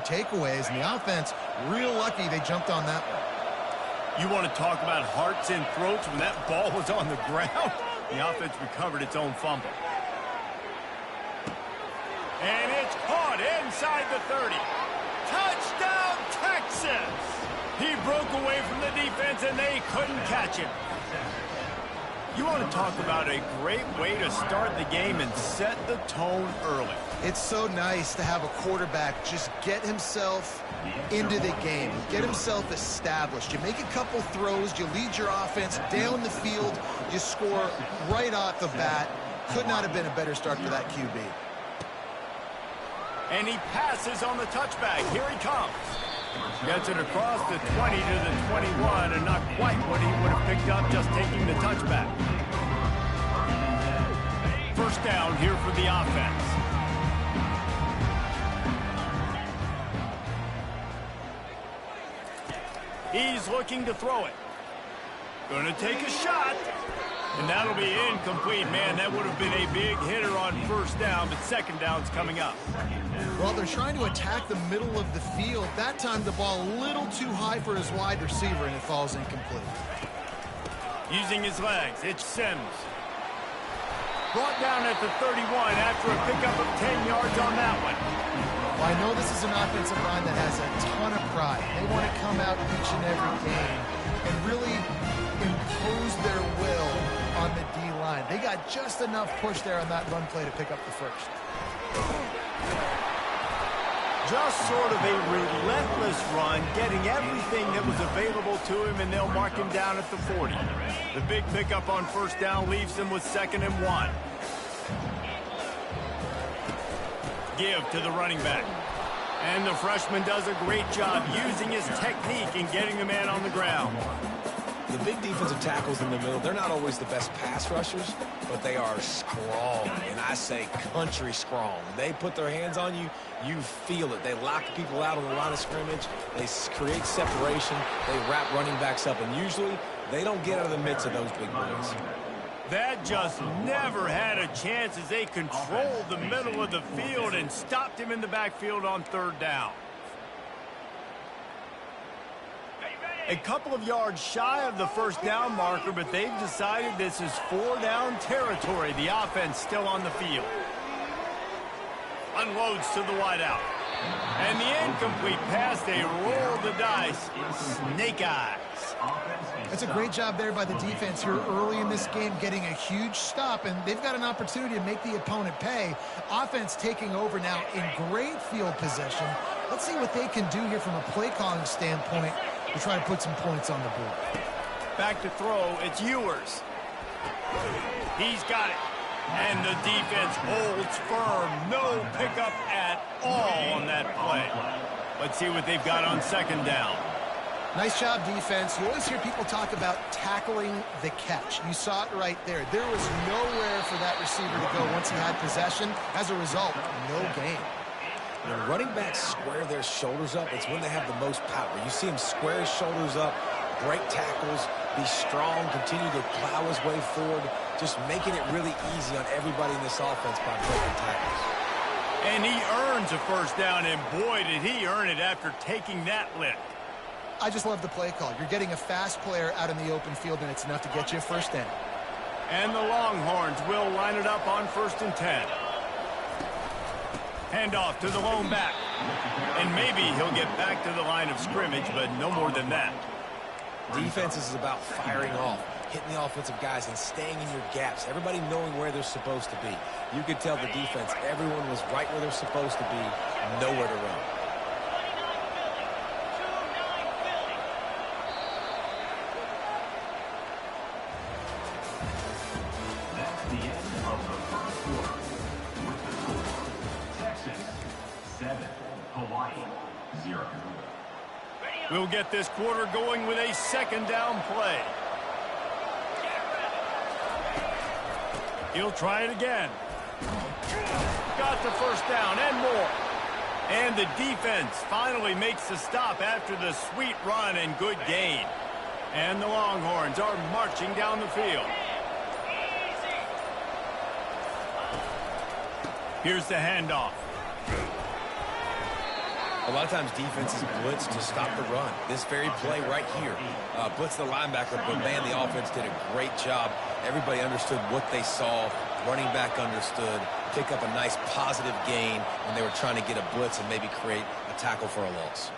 takeaways, and the offense, real lucky they jumped on that one. You want to talk about hearts and throats when that ball was on the ground? The offense recovered its own fumble. And it's caught inside the 30. Touchdown, Texas! He broke away from the defense, and they couldn't catch him. You want to talk about a great way to start the game and set the tone early. It's so nice to have a quarterback just get himself into the game, get himself established. You make a couple throws, you lead your offense down the field, you score right off the bat. Could not have been a better start for that QB. And he passes on the touchback. Here he comes. Gets it across the 20 to the 21, and not quite what he would have picked up just taking the touchback. First down here for the offense. He's looking to throw it. Going to take a shot. And that'll be incomplete. Man, that would have been a big hitter on first down, but second down's coming up. Well, they're trying to attack the middle of the field. That time the ball a little too high for his wide receiver, and it falls incomplete. Using his legs, it's Sims. Brought down at the 31 after a pickup of 10 yards on that one. Well, I know this is an offensive line that has a ton of pride. They want to come out each and every game and really impose their will on the D-line. They got just enough push there on that run play to pick up the first. Just sort of a relentless run, getting everything that was available to him, and they'll mark him down at the 40. The big pickup on first down leaves them with 2nd and 1. Give to the running back. And the freshman does a great job using his technique and getting the man on the ground. The big defensive tackles in the middle, they're not always the best pass rushers, but they are strong, and I say country strong. They put their hands on you, you feel it. They lock people out on the line of scrimmage. They create separation. They wrap running backs up, and usually they don't get out of the midst of those big boys. That just never had a chance as they controlled the middle of the field and stopped him in the backfield on third down. A couple of yards shy of the first down marker, but they've decided this is 4-down territory. The offense still on the field. Unloads to the wideout. And the incomplete pass, they roll the dice. Snake eyes. It's a great job there by the defense here early in this game, getting a huge stop, and they've got an opportunity to make the opponent pay. Offense taking over now in great field position. Let's see what they can do here from a play calling standpoint to try to put some points on the board. Back to throw, it's Ewers. He's got it. And the defense holds firm. No pickup at all on that play. Let's see what they've got on second down. Nice job, defense. You always hear people talk about tackling the catch. You saw it right there. There was nowhere for that receiver to go once he had possession. As a result, no gain. When running backs square their shoulders up, it's when they have the most power. You see him square his shoulders up, break tackles, be strong, continue to plow his way forward, just making it really easy on everybody in this offense by breaking tackles. And he earns a first down, and boy, did he earn it after taking that lift. I just love the play call. You're getting a fast player out in the open field, and it's enough to get you a first down. And the Longhorns will line it up on 1st and 10. Handoff to the lone back. And maybe he'll get back to the line of scrimmage, but no more than that. Defense is about firing off, hitting the offensive guys and staying in your gaps, everybody knowing where they're supposed to be. You could tell the defense, everyone was right where they're supposed to be, nowhere to run. That's the end of the first quarter. With the score, Texas 7, Hawaii 0. We'll get this quarter going with a second down play. He'll try it again. Got the first down and more. And the defense finally makes the stop after the sweet run and good gain. And the Longhorns are marching down the field. Here's the handoff. A lot of times defenses blitz to stop the run. This very play right here, blitz the linebacker, but man, the offense did a great job. Everybody understood what they saw. Running back understood. Pick up a nice positive gain when they were trying to get a blitz and maybe create a tackle for a loss.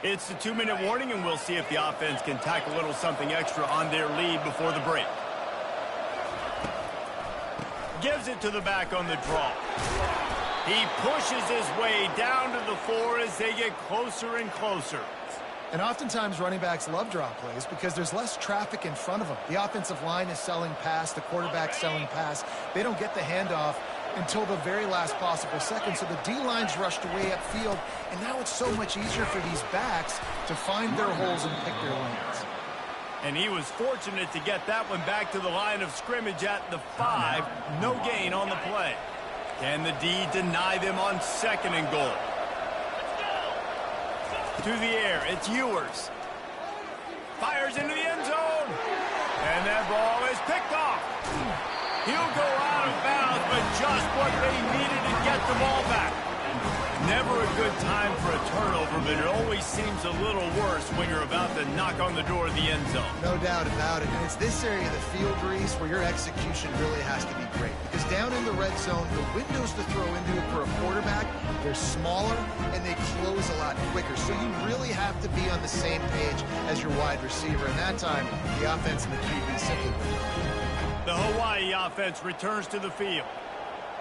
It's the 2-minute warning, and we'll see if the offense can tack a little something extra on their lead before the break. Gives it to the back on the draw. He pushes his way down to the floor as they get closer and closer. And oftentimes running backs love draw plays because there's less traffic in front of them. The offensive line is selling pass, the quarterback's selling pass. They don't get the handoff until the very last possible second. So the D-line's rushed way upfield, and now it's so much easier for these backs to find their holes and pick their lanes. And he was fortunate to get that one back to the line of scrimmage at the 5. No gain on the play. Can the D deny them on 2nd and goal? To the air, it's Ewers. Fires into the end zone. And that ball is picked off. He'll go out of bounds, but just what they needed to get the ball back. Never a good time for a turnover, but it always seems a little worse when you're about to knock on the door of the end zone. No doubt about it. And it's this area of the field, Reese, where your execution really has to be great. Because down in the red zone, the windows to throw into for a quarterback, they're smaller and they close a lot quicker. So you really have to be on the same page as your wide receiver. And that time, the offense and the QB simply win. The Hawaii offense returns to the field.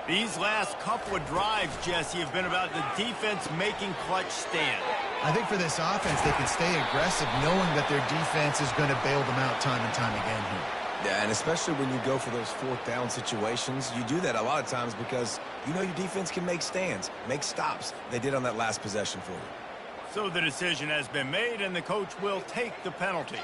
These last couple of drives, Jesse, have been about the defense making clutch stand. I think for this offense, they can stay aggressive knowing that their defense is going to bail them out time and time again here. Yeah, and especially when you go for those 4th down situations, you do that a lot of times because you know your defense can make stands, make stops. They did on that last possession for you. So the decision has been made, and the coach will take the penalty.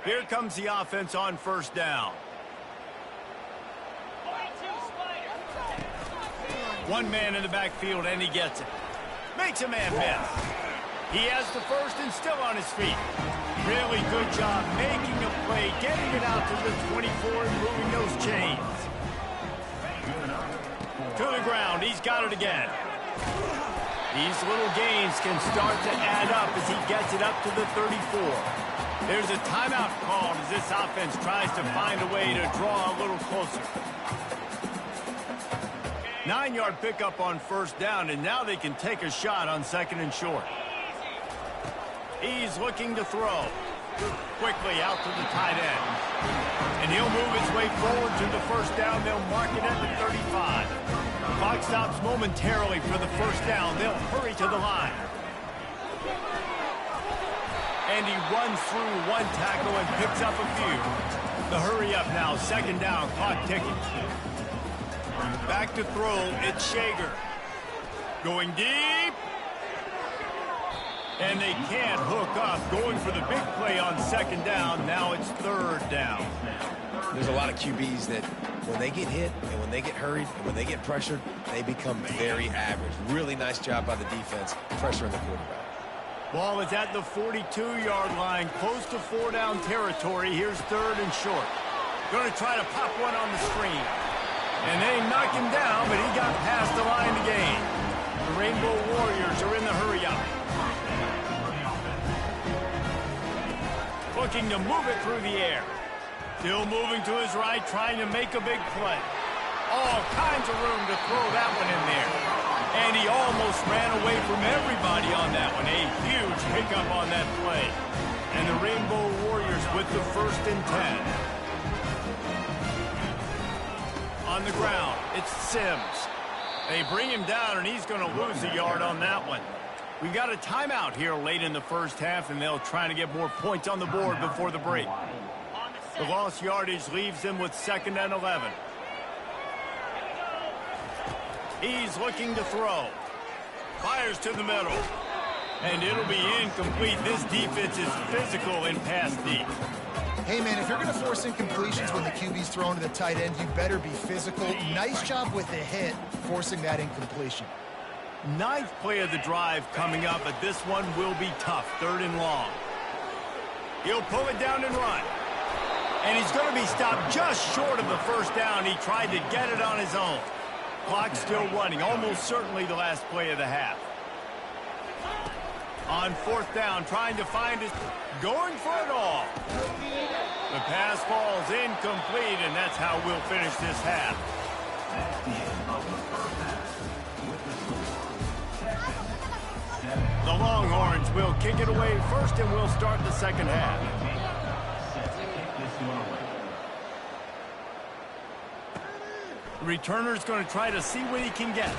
Here comes the offense on 1st down. One man in the backfield, and he gets it. Makes a man miss. He has the 1st and still on his feet. Really good job making a play, getting it out to the 24 and moving those chains. To the ground, he's got it again. These little gains can start to add up as he gets it up to the 34. There's a timeout called as this offense tries to find a way to draw a little closer. 9-yard pickup on 1st down, and now they can take a shot on 2nd and short. He's looking to throw. Quickly out to the tight end. And he'll move his way forward to the 1st down. They'll mark it at the 35. Clock stops momentarily for the 1st down. They'll hurry to the line. And he runs through one tackle and picks up a few. The hurry up now, 2nd down, clock ticking. Back to throw, it's Shager. Going deep. And they can't hook up. Going for the big play on 2nd down. Now it's 3rd down. There's a lot of QBs that when they get hit and when they get hurried and when they get pressured, they become very average. Really nice job by the defense pressuring the quarterback. Ball is at the 42-yard line, close to 4-down territory. Here's 3rd and short. Going to try to pop one on the screen. And they knock him down, but he got past the line to gain. The Rainbow Warriors are in the hurry-up. Looking to move it through the air. Still moving to his right, trying to make a big play. All kinds of room to throw that one in there. And he almost ran away from everybody on that one. A huge pickup on that play. And the Rainbow Warriors with the 1st and 10. On the ground, it's Sims. They bring him down, and he's going to lose a yard on that one. We've got a timeout here late in the 1st half, and they'll try to get more points on the board before the break. The lost yardage leaves them with 2nd and 11. He's looking to throw. Fires to the middle. And it'll be incomplete. This defense is physical in pass deep. Hey, man, if you're going to force incompletions when the QB's thrown to the tight end, you better be physical. Nice job with the hit, forcing that incompletion. Ninth play of the drive coming up, but this one will be tough. 3rd and long. He'll pull it down and run. And he's going to be stopped just short of the first down. He tried to get it on his own. Clock still running, almost certainly the last play of the half. On 4th down, trying to find his... Going for it all. The pass falls incomplete, and that's how we'll finish this half. That's the end of the first half. With the score, Texans 7. The Longhorns will kick it away first, and we'll start the second half. Set to kick this one away. The returner's going to try to see what he can get.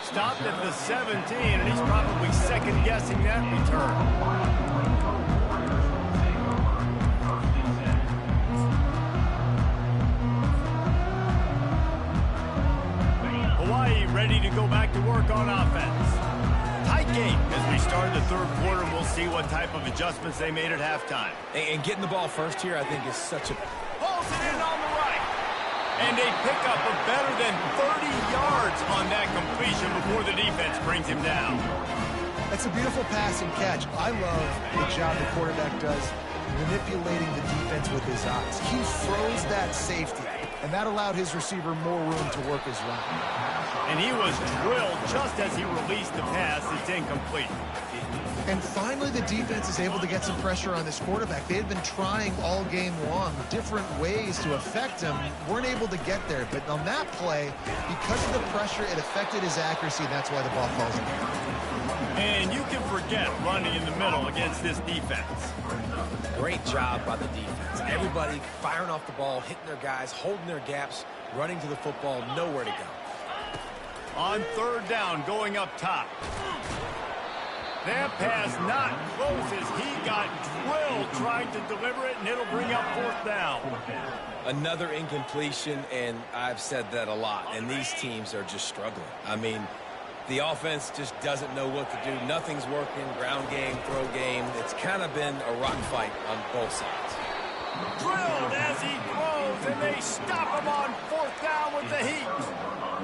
Stopped at the 17, and he's probably second-guessing that return. Hawaii ready to go back to work on offense. Tight game as we start the 3rd quarter. We'll see what type of adjustments they made at halftime. And getting the ball first here, I think, is such a... Pulls it in on the right. And a pickup of better than 30 yards on that completion before the defense brings him down. That's a beautiful pass and catch. I love the job the quarterback does manipulating the defense with his eyes. He froze that safety, and that allowed his receiver more room to work his route. And he was drilled just as he released the pass. It's incomplete. And finally, the defense is able to get some pressure on this quarterback. They had been trying all game long different ways to affect him. Weren't able to get there. But on that play, because of the pressure, it affected his accuracy. That's why the ball falls in. And you can forget running in the middle against this defense. Great job by the defense. Everybody firing off the ball, hitting their guys, holding their gaps, running to the football, nowhere to go. On 3rd down, going up top. That pass not close as he got drilled trying to deliver it, and it'll bring up 4th down. Another incompletion, and I've said that a lot, and these teams are just struggling. I mean, the offense just doesn't know what to do. Nothing's working, ground game, throw game. It's kind of been a rock fight on both sides. Drilled as he throws, and they stop him on 4th down with the heat.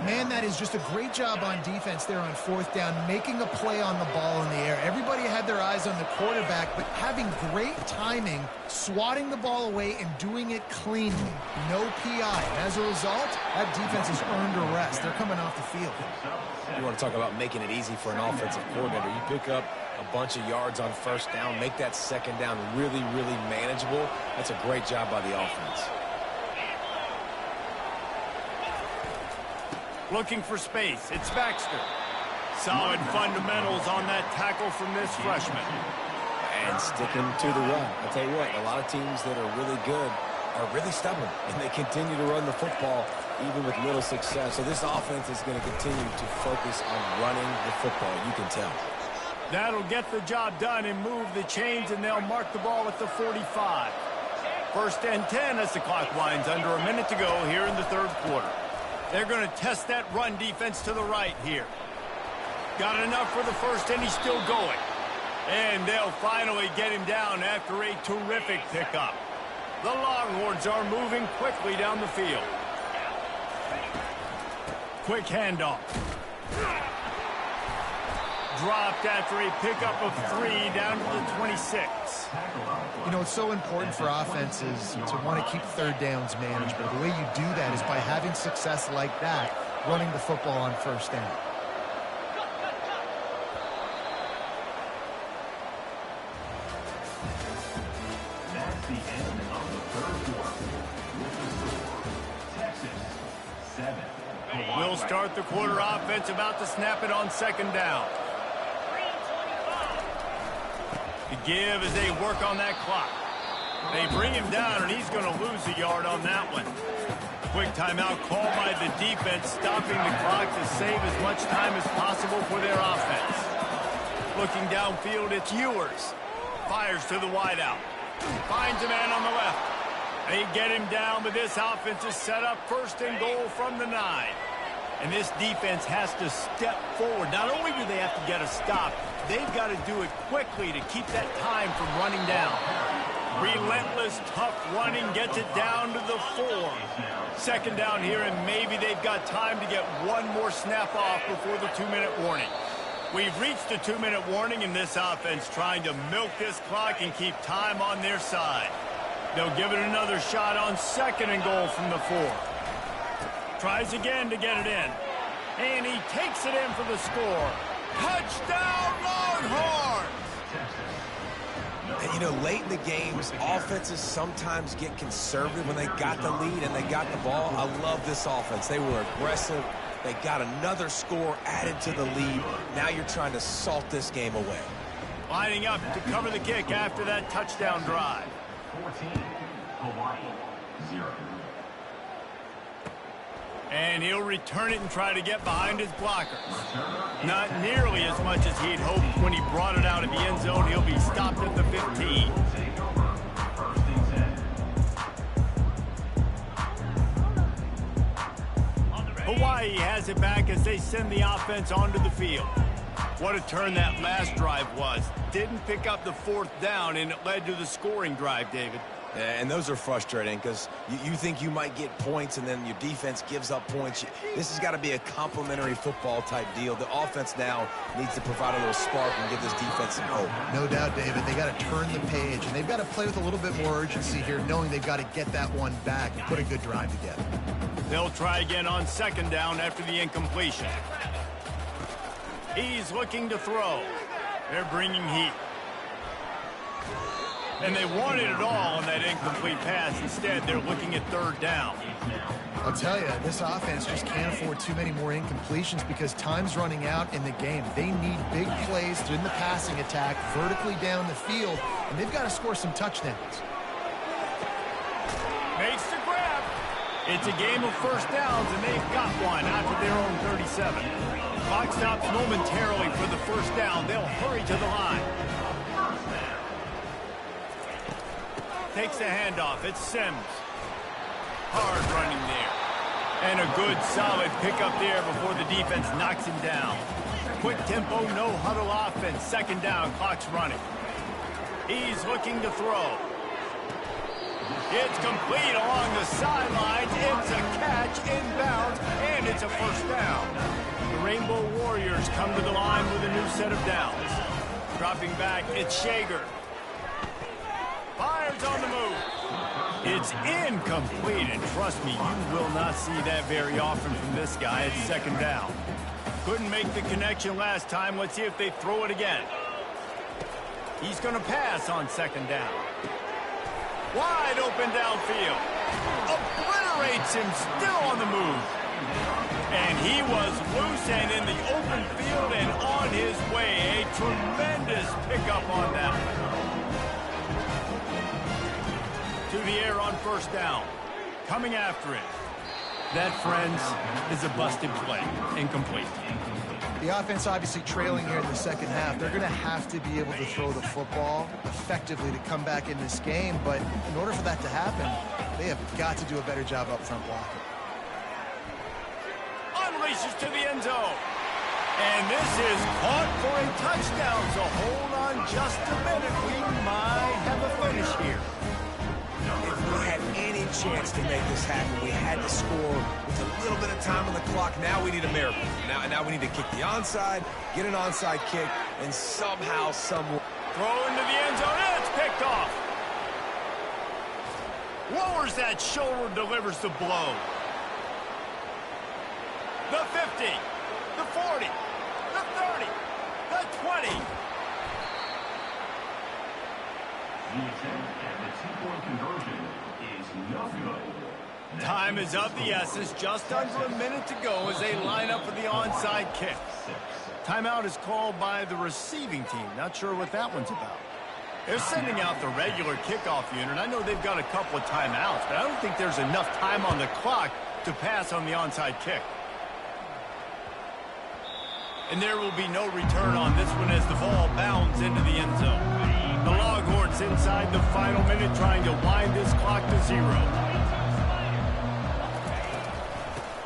Man, that is just a great job on defense there on 4th down, making a play on the ball in the air. Everybody had their eyes on the quarterback, but having great timing, swatting the ball away, and doing it cleanly. No PI. As a result, that defense has earned a rest. They're coming off the field. You want to talk about making it easy for an offensive coordinator. You pick up a bunch of yards on 1st down, make that 2nd down really, really manageable. That's a great job by the offense. Looking for space. It's Baxter. Solid fundamentals on that tackle from this freshman. And sticking to the run. I'll tell you what, a lot of teams that are really good are really stubborn, and they continue to run the football even with little success. So this offense is going to continue to focus on running the football. You can tell. That'll get the job done and move the chains, and they'll mark the ball at the 45. 1st and 10 as the clock winds under a minute to go here in the 3rd quarter. They're going to test that run defense to the right here. Got enough for the first, and he's still going. And they'll finally get him down after a terrific pickup. The Longhorns are moving quickly down the field. Quick handoff. Dropped after a pickup of 3 down to the 26. You know, it's so important for offenses to want to keep 3rd downs managed, but the way you do that is by having success like that, running the football on 1st down. That's the end of the 3rd quarter. With the score, Texas 7. We'll start the quarter offense about to snap it on 2nd down. The give as they work on that clock. They bring him down, and he's going to lose a yard on that one. Quick timeout called by the defense, stopping the clock to save as much time as possible for their offense. Looking downfield, it's Ewers. Fires to the wideout. Finds a man on the left. They get him down, but this offense is set up 1st and goal from the 9. And this defense has to step forward. Not only do they have to get a stop, they've got to do it quickly to keep that time from running down. Relentless, tough running gets it down to the 4. Second down here, and maybe they've got time to get one more snap off before the 2-minute warning. We've reached the 2-minute warning, and this offense trying to milk this clock and keep time on their side. They'll give it another shot on 2nd and goal from the 4. Tries again to get it in. And he takes it in for the score. Touchdown, Longhorns! And, you know, late in the games, offenses sometimes get conservative when they got the lead and they got the ball. I love this offense. They were aggressive. They got another score added to the lead. Now you're trying to salt this game away. Lining up to cover the kick after that touchdown drive. 14, Hawaii, 0. And he'll return it and try to get behind his blockers. Not nearly as much as he'd hoped when he brought it out of the end zone. He'll be stopped at the 15. Hawaii has it back as they send the offense onto the field. What a turn that last drive was. Didn't pick up the 4th down, and it led to the scoring drive, David. Yeah, and those are frustrating because you think you might get points and then your defense gives up points. This has got to be a complementary football type deal. The offense now needs to provide a little spark and give this defense some hope. No doubt, David. They got to turn the page, and they've got to play with a little bit more urgency here, knowing they've got to get that one back and put a good drive together. They'll try again on 2nd down after the incompletion. He's looking to throw. They're bringing heat. And they wanted it all on that incomplete pass. Instead, they're looking at 3rd down. I'll tell you, this offense just can't afford too many more incompletions because time's running out in the game. They need big plays in the passing attack, vertically down the field, and they've got to score some touchdowns. Makes the grab. It's a game of 1st downs, and they've got one out to their own 37. Clock stops momentarily for the 1st down. They'll hurry to the line. Takes the handoff. It's Sims. Hard running there. And a good, solid pickup there before the defense knocks him down. Quick tempo, no huddle offense. 2nd down, clock's running. He's looking to throw. It's complete along the sidelines. It's a catch inbounds, and it's a 1st down. The Rainbow Warriors come to the line with a new set of downs. Dropping back, it's Shager. Fires on the move. It's incomplete, and trust me, you will not see that very often from this guy. It's 2nd down. Couldn't make the connection last time. Let's see if they throw it again. He's going to pass on 2nd down. Wide open downfield. Obliterates him, still on the move. And he was loose and in the open field and on his way. A tremendous pickup on that. To the air on 1st down. Coming after it. That, friends, is a busted play. Incomplete. The offense obviously trailing here in the 2nd half. They're going to have to be able to throw the football effectively to come back in this game, but in order for that to happen, they have got to do a better job up front blocking. Unleashes to the end zone. And this is caught for a touchdown, so hold on just a minute. We might have a finish here. If we had any chance to make this happen, we had to score with a little bit of time on the clock. Now we need a miracle. Now we need to kick the onside, get an onside kick, and somehow, somewhere. Throw into the end zone, and it's picked off. Lowers that shoulder, delivers the blow. The 50, the 40, the 30, the 20. The attempt at the 2-point conversion is no good. Time is of the essence. Just under a minute to go as they line up for the onside kick. Timeout is called by the receiving team. Not sure what that one's about. They're sending out the regular kickoff unit. I know they've got a couple of timeouts, but I don't think there's enough time on the clock to pass on the onside kick. And there will be no return on this one as the ball bounds into the end zone. The Longhorns inside the final minute trying to wind this clock to 0.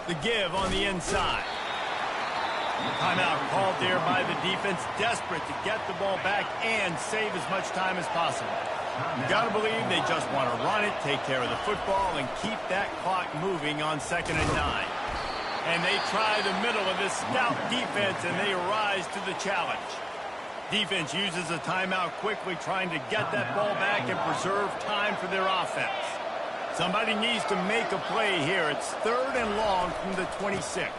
The give on the inside. Timeout called there by the defense, desperate to get the ball back and save as much time as possible. You got to believe they just want to run it, take care of the football, and keep that clock moving on 2nd and 9. And they try the middle of this stout defense, and they rise to the challenge. Defense uses a timeout quickly, trying to get that ball back and preserve time for their offense. Somebody needs to make a play here. It's 3rd and long from the 26.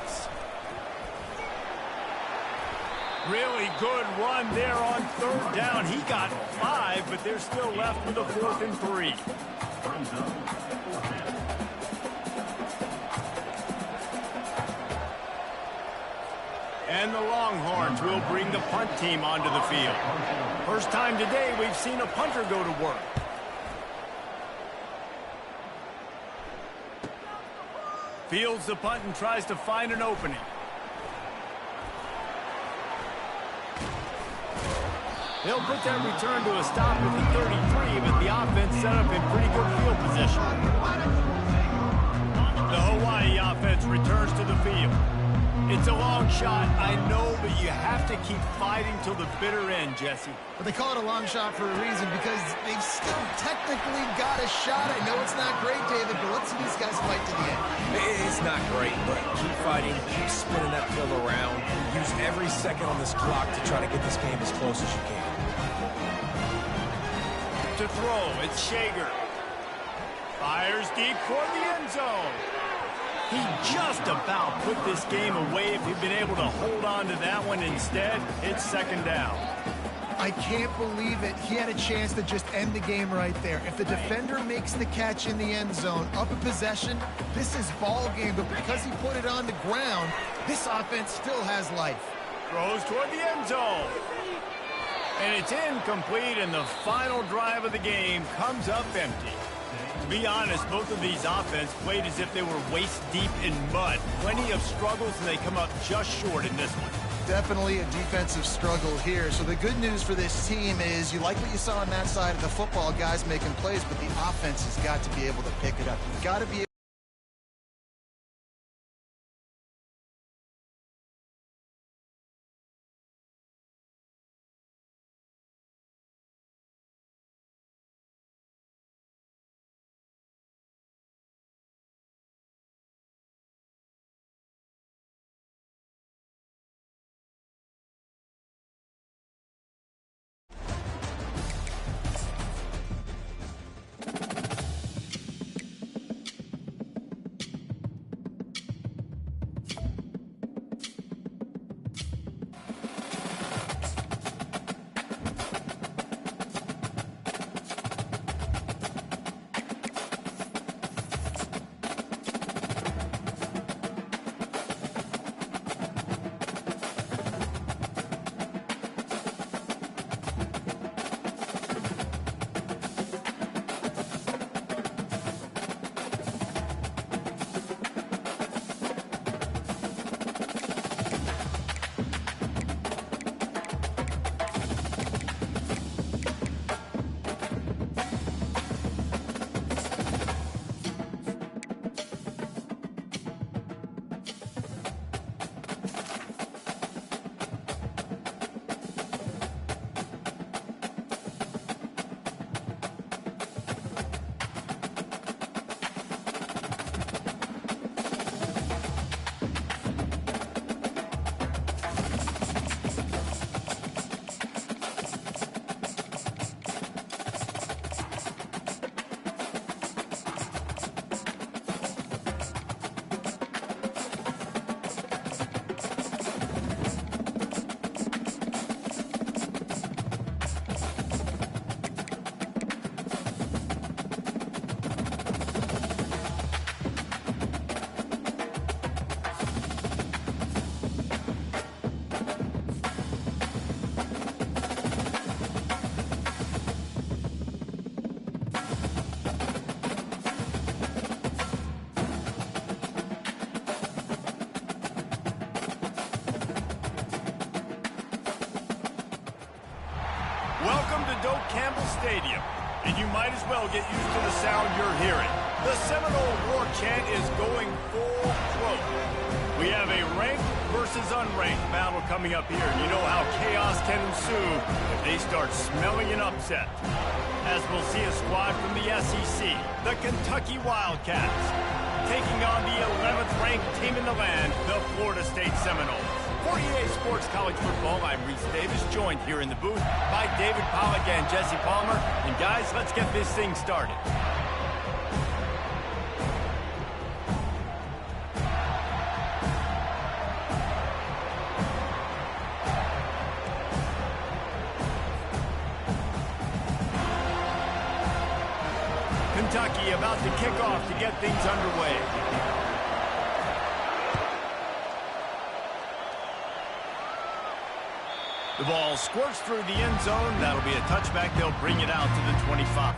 Really good run there on 3rd down. He got 5, but they're still left with a 4th and 3. And the Longhorns will bring the punt team onto the field. First time today we've seen a punter go to work. Fields the punt and tries to find an opening. They'll put that return to a stop at the 33, but the offense set up in pretty good field position. The Hawaii offense returns to the field. It's a long shot, I know, but you have to keep fighting till the bitter end, Jesse. But they call it a long shot for a reason, because they've still technically got a shot. I know it's not great, David, but let's see these guys fight to the end. It's not great, but keep fighting, keep spinning that pill around. Use every second on this clock to try to get this game as close as you can. To throw, it's Shager. Fires deep toward the end zone. He just about put this game away if he'd been able to hold on to that one. Instead, it's 2nd down. I can't believe it. He had a chance to just end the game right there. If the defender makes the catch in the end zone, up a possession, this is ball game. But because he put it on the ground, this offense still has life. Throws toward the end zone. And it's incomplete, and the final drive of the game comes up empty. To be honest, both of these offenses played as if they were waist-deep in mud. Plenty of struggles, and they come up just short in this one. Definitely a defensive struggle here. So the good news for this team is you like what you saw on that side of the football, guys making plays, but the offense has got to be able to pick it up. You've got to be Welcome to Doak Campbell Stadium. And you might as well get used to the sound you're hearing. The Seminole war chant is going full throat. We have a ranked versus unranked battle coming up here, and you know how chaos can ensue if they start smelling an upset. As we'll see a squad from the SEC, the Kentucky Wildcats, taking on the 11th ranked team in the land, the Florida State Seminoles. For EA Sports College Football, I'm Reese Davis, joined here in the booth by David Pollack and Jesse Palmer. And guys, let's get this thing started. Kentucky about to kick off to get things underway. The ball squirts through the end zone. That'll be a touchback. They'll bring it out to the 25.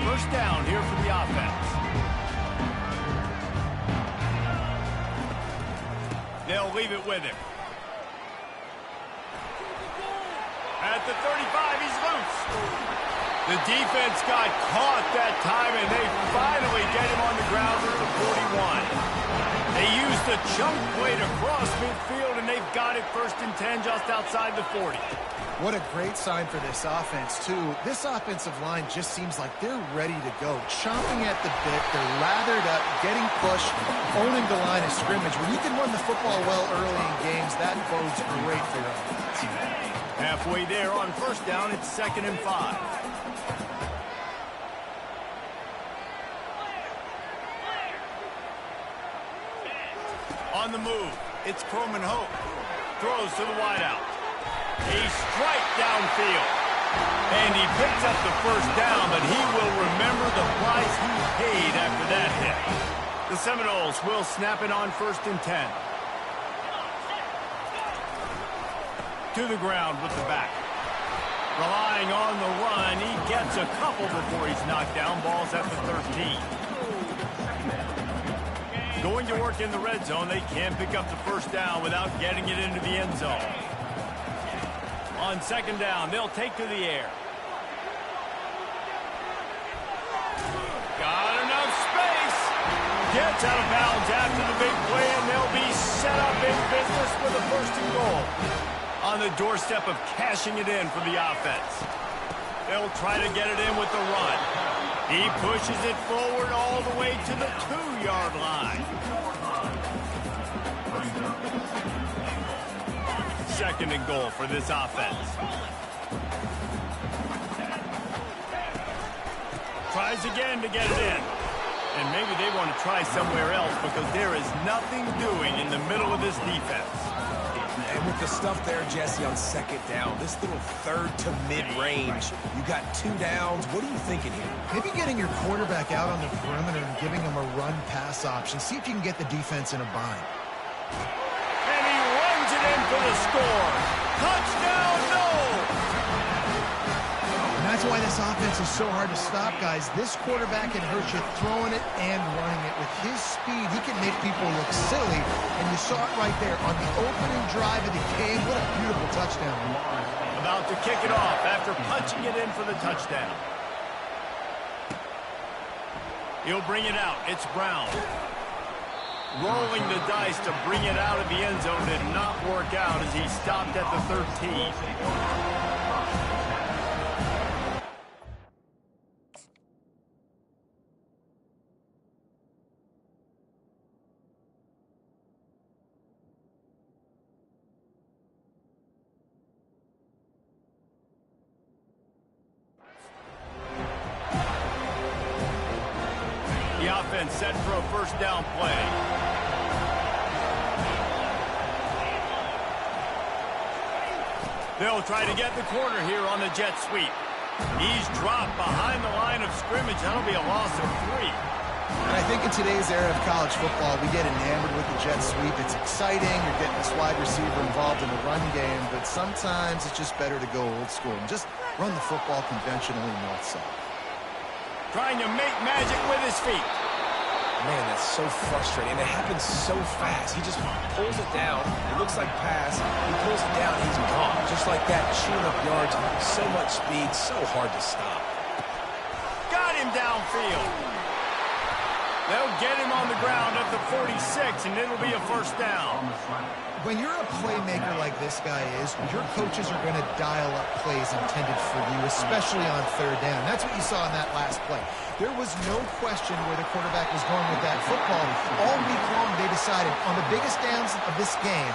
First down here for the offense. They'll leave it with him. At the 35, he's loose. The defense got caught that time, and they finally get him on the ground at the 41. They used a chunk play to cross midfield, and they've got it 1st and 10 just outside the 40. What a great sign for this offense, too. This offensive line just seems like they're ready to go. Chomping at the bit, they're lathered up, getting pushed, owning the line of scrimmage. When you can run the football well early in games, that bodes great for your offense. Halfway there on first down, it's 2nd and 5. On the move, it's Croman Hope. Throws to the wideout. A strike downfield. And he picks up the first down, but he will remember the price he paid after that hit. The Seminoles will snap it on 1st and 10. To the ground with the back. Relying on the run, he gets a couple before he's knocked down. Ball's at the 13. Going to work in the red zone, they can pick up the first down without getting it into the end zone. On 2nd down, they'll take to the air. Got enough space. Gets out of bounds after the big play, and they'll be set up in business with a 1st and goal. On the doorstep of cashing it in for the offense. They'll try to get it in with the run. He pushes it forward all the way to the 2-yard line. 2nd and goal for this offense. Tries again to get it in. And maybe they want to try somewhere else because there is nothing doing in the middle of this defense. And with the stuff there, Jesse, on 2nd down, this little 3rd to mid-range, you got 2 downs. What are you thinking here? Maybe getting your quarterback out on the perimeter and giving him a run-pass option. See if you can get the defense in a bind. And he runs it in for the score. Touchdown, no! And that's why this offense is so hard to stop, guys. This quarterback can hurt you throwing it and running it. With his speed, he can make people look silly. And you saw it right there on the opening drive of the game. What a beautiful touchdown. About to kick it off after punching it in for the touchdown. He'll bring it out. It's Brown. Rolling the dice to bring it out of the end zone did not work out as he stopped at the 13. The offense set for a 1st down play. They'll try to get the corner here on the jet sweep. He's dropped behind the line of scrimmage. That'll be a loss of 3. And I think in today's era of college football, we get enamored with the jet sweep. It's exciting. You're getting this wide receiver involved in the run game, but sometimes it's just better to go old school and just run the football conventionally north-south. Trying to make magic with his feet. Man, that's so frustrating. And it happens so fast. He just pulls it down. It looks like pass. He pulls it down. He's gone. Just like that, chewing up yards. So much speed. So hard to stop. Got him downfield. They'll get him on the ground at the 46, and it'll be a first down. When you're a playmaker like this guy is, your coaches are going to dial up plays intended for you, especially on third down. That's what you saw in that last play. There was no question where the quarterback was going with that football. All week long, they decided on the biggest downs of this game,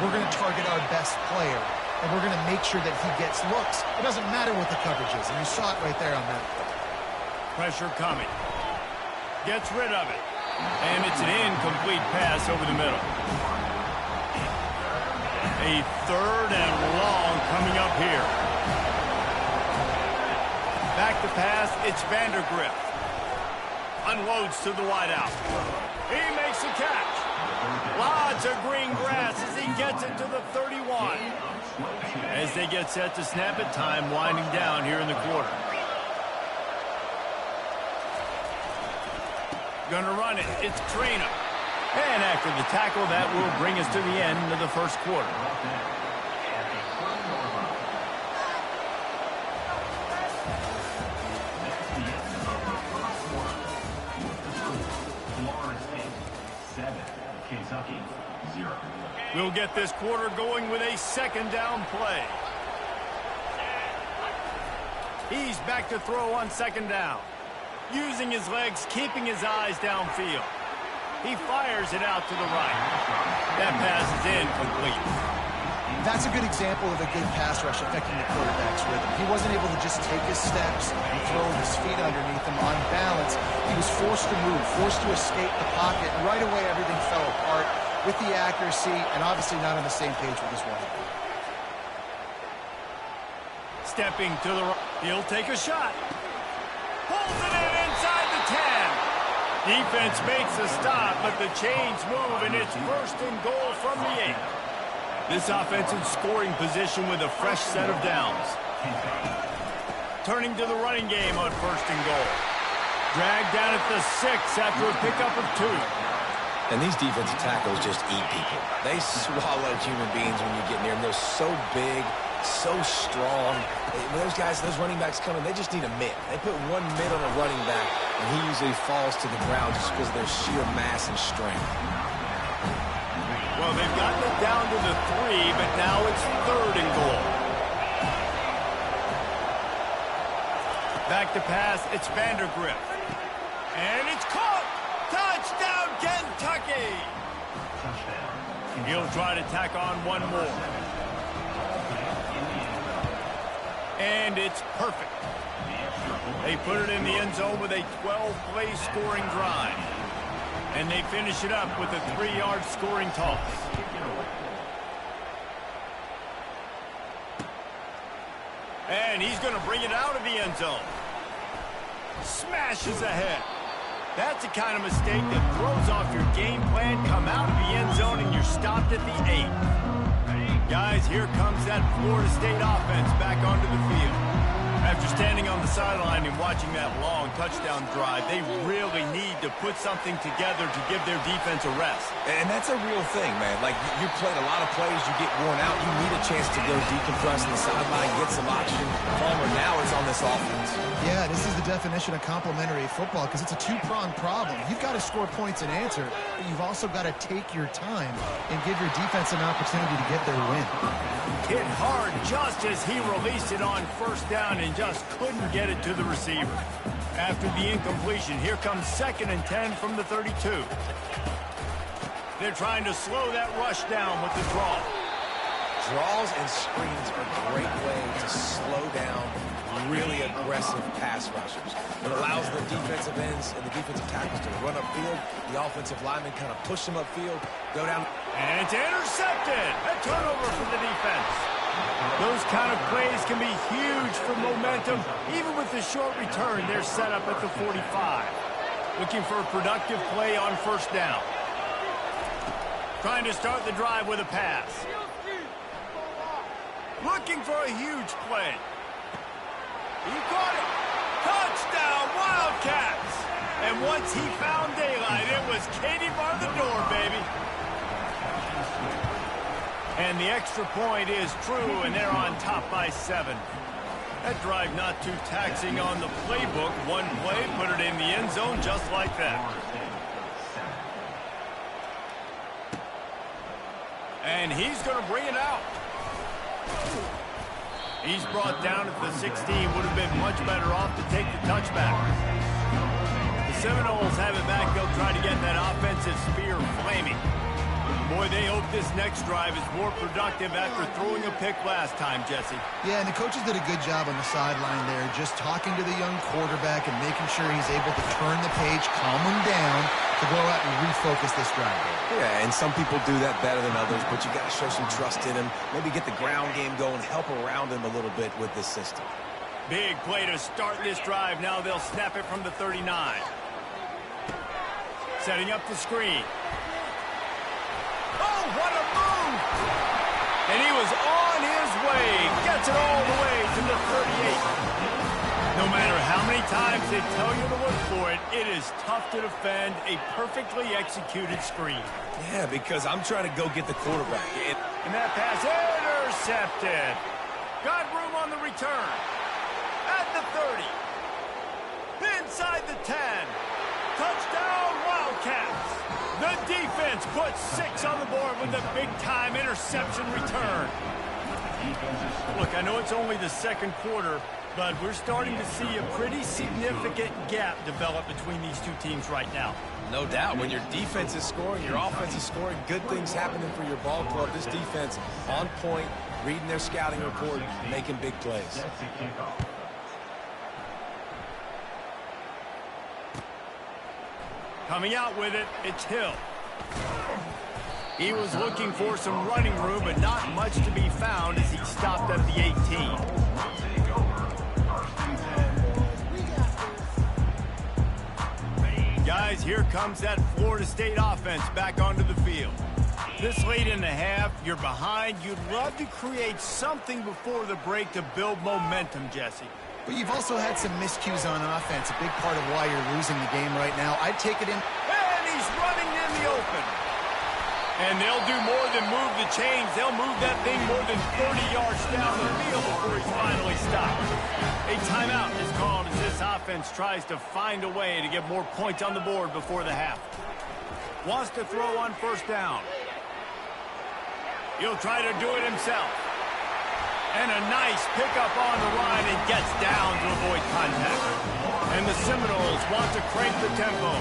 we're going to target our best player, and we're going to make sure that he gets looks. It doesn't matter what the coverage is, and you saw it right there on that play. Pressure coming. Gets rid of it. And it's an incomplete pass over the middle. A third and long coming up here. Back to pass, it's Vandergrift. Unloads to the wideout. He makes a catch. Lots of green grass as he gets it to the 31. As they get set to snap it, time winding down here in the quarter. Gonna run it. It's Trainer. And after the tackle, that will bring us to the end of the first quarter. We'll get this quarter going with a second down play. He's back to throw on second down. Using his legs, keeping his eyes downfield. He fires it out to the right. That pass is incomplete. That's a good example of a good pass rush affecting the quarterback's rhythm. He wasn't able to just take his steps and throw his feet underneath him on balance. He was forced to move, forced to escape the pocket, and right away everything fell apart with the accuracy and obviously not on the same page with his wife. Stepping to the right. He'll take a shot. Pulls it in inside the 10. Defense makes a stop, but the chains move, and it's first and goal from the 8. This offense in scoring position with a fresh set of downs. Turning to the running game on first and goal. Dragged down at the 6 after a pickup of 2. And these defensive tackles just eat people. They swallow human beings when you get near them. They're so big, so strong. When those guys, those running backs come in, they just need a mitt. They put one mitt on a running back, and he usually falls to the ground just because of their sheer mass and strength. Well, they've gotten it down to the 3, but now it's third and goal. Back to pass, it's Vandergrift. And it's caught! Touchdown, Kentucky! He'll try to tack on one more. And it's perfect. They put it in the end zone with a 12-play scoring drive. And they finish it up with a 3-yard scoring toss. And he's going to bring it out of the end zone. Smashes ahead. That's the kind of mistake that throws off your game plan. Come out of the end zone and you're stopped at the 8. Guys, here comes that Florida State offense back onto the field. After standing on the sideline and watching that long touchdown drive, they really need to put something together to give their defense a rest. And that's a real thing, man. Like, you played a lot of plays, you get worn out, you need a chance to go decompress on the sideline, get some oxygen. Palmer, now it's on this offense. Yeah, this is the definition of complementary football because it's a two-pronged problem. You've got to score points and answer, but you've also got to take your time and give your defense an opportunity to get their win. Hit hard just as he released it on first down and just couldn't get it to the receiver. After the incompletion, here comes 2nd and 10 from the 32. They're trying to slow that rush down with the draw. Draws and screens are a great way to slow down really aggressive pass rushers. It allows the defensive ends and the defensive tackles to run upfield. The offensive linemen kind of push them upfield, go down. And it's intercepted. A turnover for the defense. Those kind of plays can be huge for momentum. Even with the short return, they're set up at the 45. Looking for a productive play on first down. Trying to start the drive with a pass. Looking for a huge play. He caught it. Touchdown, Wildcats! And once he found daylight, it was Katie bar the door, baby. And the extra point is true, and they're on top by 7. That drive not too taxing on the playbook. One play, put it in the end zone just like that. And he's going to bring it out. He's brought down at the 16. Would have been much better off to take the touchback. The Seminoles have it back. They'll try to get that offensive spear flaming. Boy, they hope this next drive is more productive after throwing a pick last time, Jesse. Yeah, and the coaches did a good job on the sideline there, just talking to the young quarterback and making sure he's able to turn the page, calm him down, to go out and refocus this drive. Yeah, and some people do that better than others, but you got to show some trust in him. Maybe get the ground game going, help around him a little bit with this system. Big play to start this drive. Now they'll snap it from the 39. Setting up the screen. Oh, what a move! And he was on his way. Gets it all the way to the 38. No matter how many times they tell you to look for it, it is tough to defend a perfectly executed screen. Yeah, because I'm trying to go get the quarterback. And that pass intercepted. Got room on the return. At the 30. Inside the 10. Touchdown, Wildcats. The defense puts 6 on the board with a big-time interception return. Look, I know it's only the second quarter, but we're starting to see a pretty significant gap develop between these two teams right now. No doubt. When your defense is scoring, your offense is scoring, good things happening for your ball club. This defense on point, reading their scouting report, making big plays. Coming out with it, it's Hill. He was looking for some running room, but not much to be found as he stopped at the 18. Guys, here comes that Florida State offense back onto the field. This late in the half, you're behind. You'd love to create something before the break to build momentum, Jesse. But you've also had some miscues on offense, a big part of why you're losing the game right now. I'd take it in. And he's running in the open. And they'll do more than move the chains. They'll move that thing more than 30 yards down the field before he's finally stopped. A timeout is called as this offense tries to find a way to get more points on the board before the half. Wants to throw on first down. He'll try to do it himself. And a nice pickup on the line and gets down to avoid contact. And the Seminoles want to crank the tempo.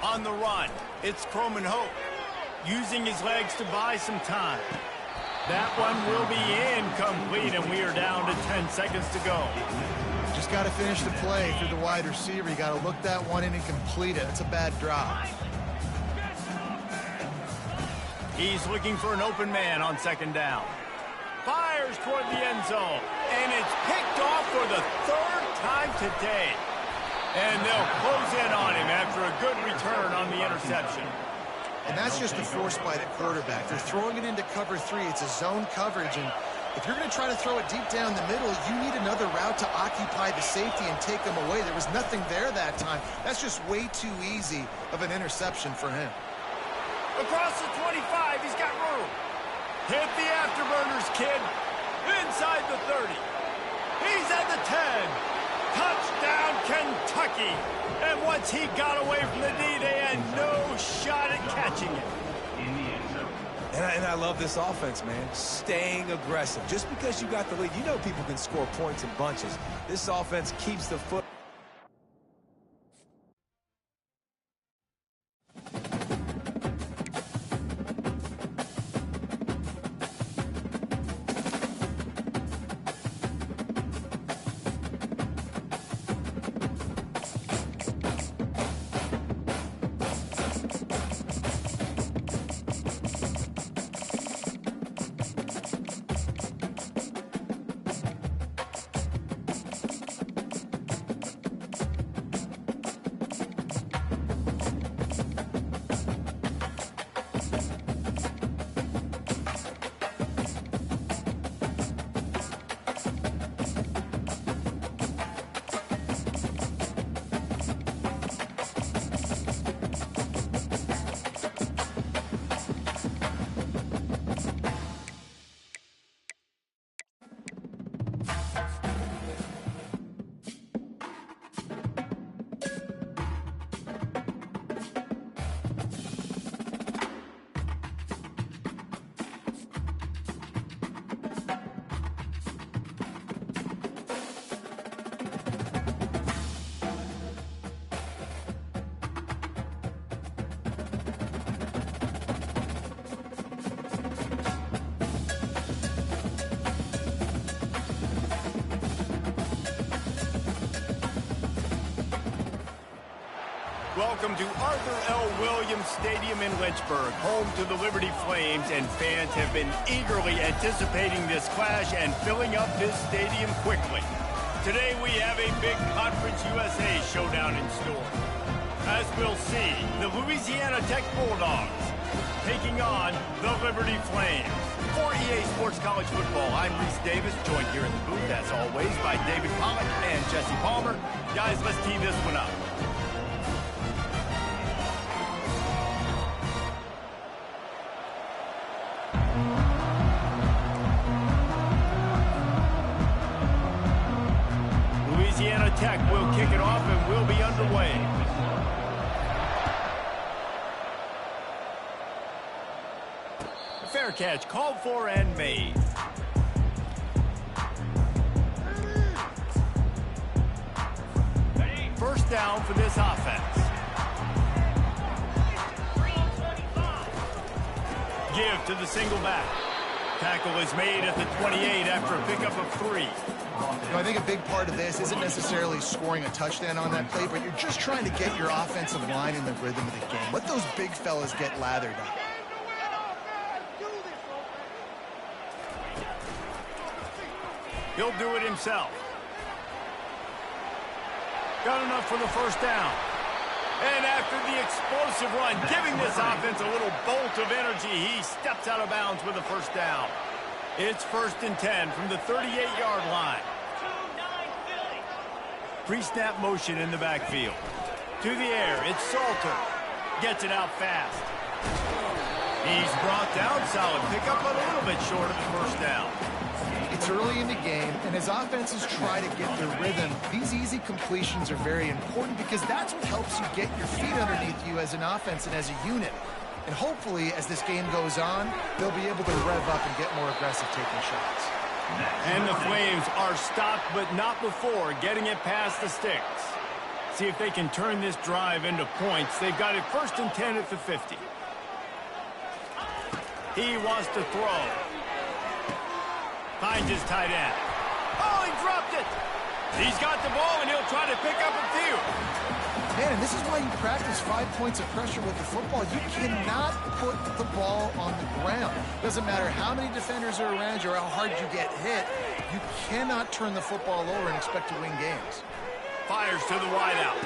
On the run, it's Croman Hope, using his legs to buy some time. That one will be incomplete, and we are down to 10 seconds to go. Just got to finish the play through the wide receiver. You got to look that one in and complete it. It's a bad drop. He's looking for an open man on second down. Fires toward the end zone. And it's picked off for the 3rd time today. And they'll close in on him after a good return on the interception. And that's just a force by the quarterback. They're throwing it into cover 3. It's a zone coverage. And if you're going to try to throw it deep down the middle, you need another route to occupy the safety and take them away. There was nothing there that time. That's just way too easy of an interception for him. Across the 25, he's got room. Hit the afterburners, kid. Inside the 30. He's at the 10. Touchdown, Kentucky. And once he got away from the D, they had no shot at catching it. And I love this offense, man. Staying aggressive. Just because you got the lead, you know people can score points in bunches. This offense keeps the foot. Welcome to Arthur L. Williams Stadium in Lynchburg, home to the Liberty Flames, and fans have been eagerly anticipating this clash and filling up this stadium quickly. Today we have a big Conference USA showdown in store. As we'll see, the Louisiana Tech Bulldogs taking on the Liberty Flames. For EA Sports College Football, I'm Reese Davis, joined here in the booth, as always, by David Pollack and Jesse Palmer. Guys, let's tee this one up. Louisiana Tech will kick it off and will be underway. A fair catch called for and made. First down for this offense. Give to the single back. Tackle is made at the 28 after a pickup of 3. You know, I think a big part of this isn't necessarily scoring a touchdown on that play, but you're just trying to get your offensive line in the rhythm of the game. Let those big fellas get lathered up. He'll do it himself. Got enough for the first down. And after the explosive run, giving this offense a little bolt of energy, he steps out of bounds with a first down. It's 1st and 10 from the 38-yard line. Pre-snap motion in the backfield. To the air, it's Salter. Gets it out fast. He's brought down, solid pickup, but a little bit short of the first down. It's early in the game, and as offenses try to get their rhythm, these easy completions are very important because that's what helps you get your feet underneath you as an offense and as a unit. And hopefully, as this game goes on, they'll be able to rev up and get more aggressive taking shots. And the Flames are stopped, but not before getting it past the sticks. See if they can turn this drive into points. They've got it 1st and 10 at the 50. He wants to throw. Finds his tight end. Oh, he dropped it. He's got the ball, and he'll try to pick up a few. Man, and this is why you practice 5 points of pressure with the football. You cannot put the ball on the ground. Doesn't matter how many defenders are around you or how hard you get hit. You cannot turn the football over and expect to win games. Fires to the wideout.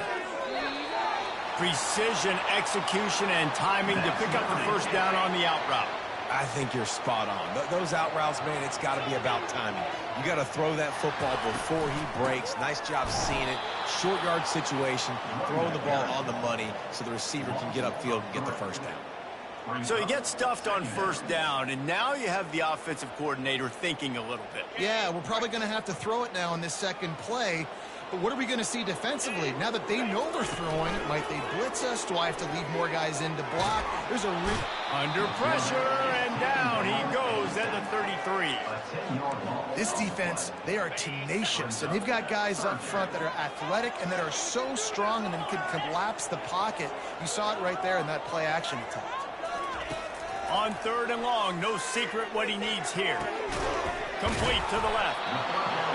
Precision, execution, and timing to pick up the first down on the out route. I think you're spot on. Those out routes, man, it's got to be about timing. You got to throw that football before he breaks. Nice job seeing it. Short yard situation, throwing the ball on the money so the receiver can get upfield and get the first down. So you get stuffed on first down, and now you have the offensive coordinator thinking a little bit. Yeah, we're probably going to have to throw it now in this second play. But what are we going to see defensively? Now that they know they're throwing, might they blitz us? Do I have to leave more guys in to block? There's a under pressure, and down he goes at the 33. This defense, they are tenacious, and they've got guys up front that are athletic and that are so strong and then can collapse the pocket. You saw it right there in that play action attack. On 3rd and long, no secret what he needs here. Complete to the left.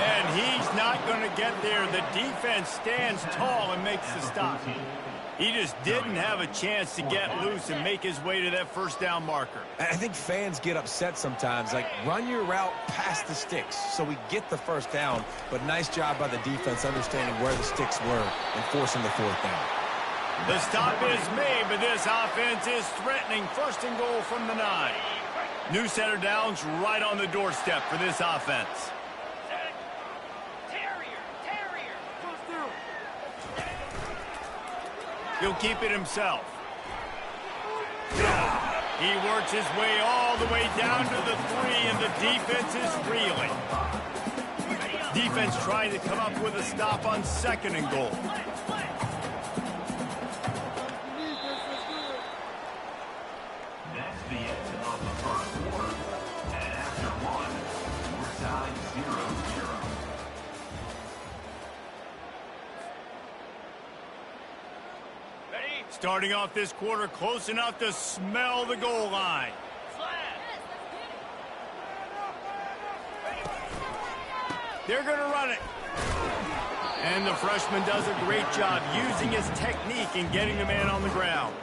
And he's not going to get there. The defense stands tall and makes the stop. He just didn't have a chance to get loose and make his way to that first down marker. I think fans get upset sometimes, like run your route past the sticks so we get the first down, but nice job by the defense understanding where the sticks were and forcing the 4th down. The stop is made, but this offense is threatening. 1st and goal from the 9. New center downs right on the doorstep for this offense. He'll keep it himself. He works his way all the way down to the 3, and the defense is reeling. Defense trying to come up with a stop on 2nd and goal. That's the end of the first quarter. And after one, we're tied 0-0. Starting off this quarter close enough to smell the goal line. They're going to run it. And the freshman does a great job using his technique and getting the man on the ground.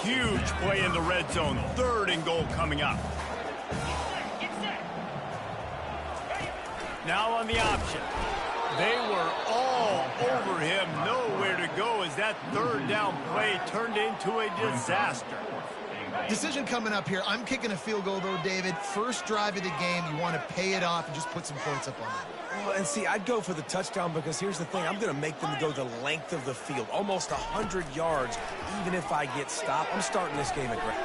Huge play in the red zone. 3rd and goal coming up. Now on the option. They were all over him. Nowhere to go as that 3rd down play turned into a disaster. Decision coming up here. I'm kicking a field goal, though, David. First drive of the game, you want to pay it off and just put some points up on it. Well, and see, I'd go for the touchdown because here's the thing. I'm going to make them go the length of the field, almost 100 yards, even if I get stopped. I'm starting this game at great.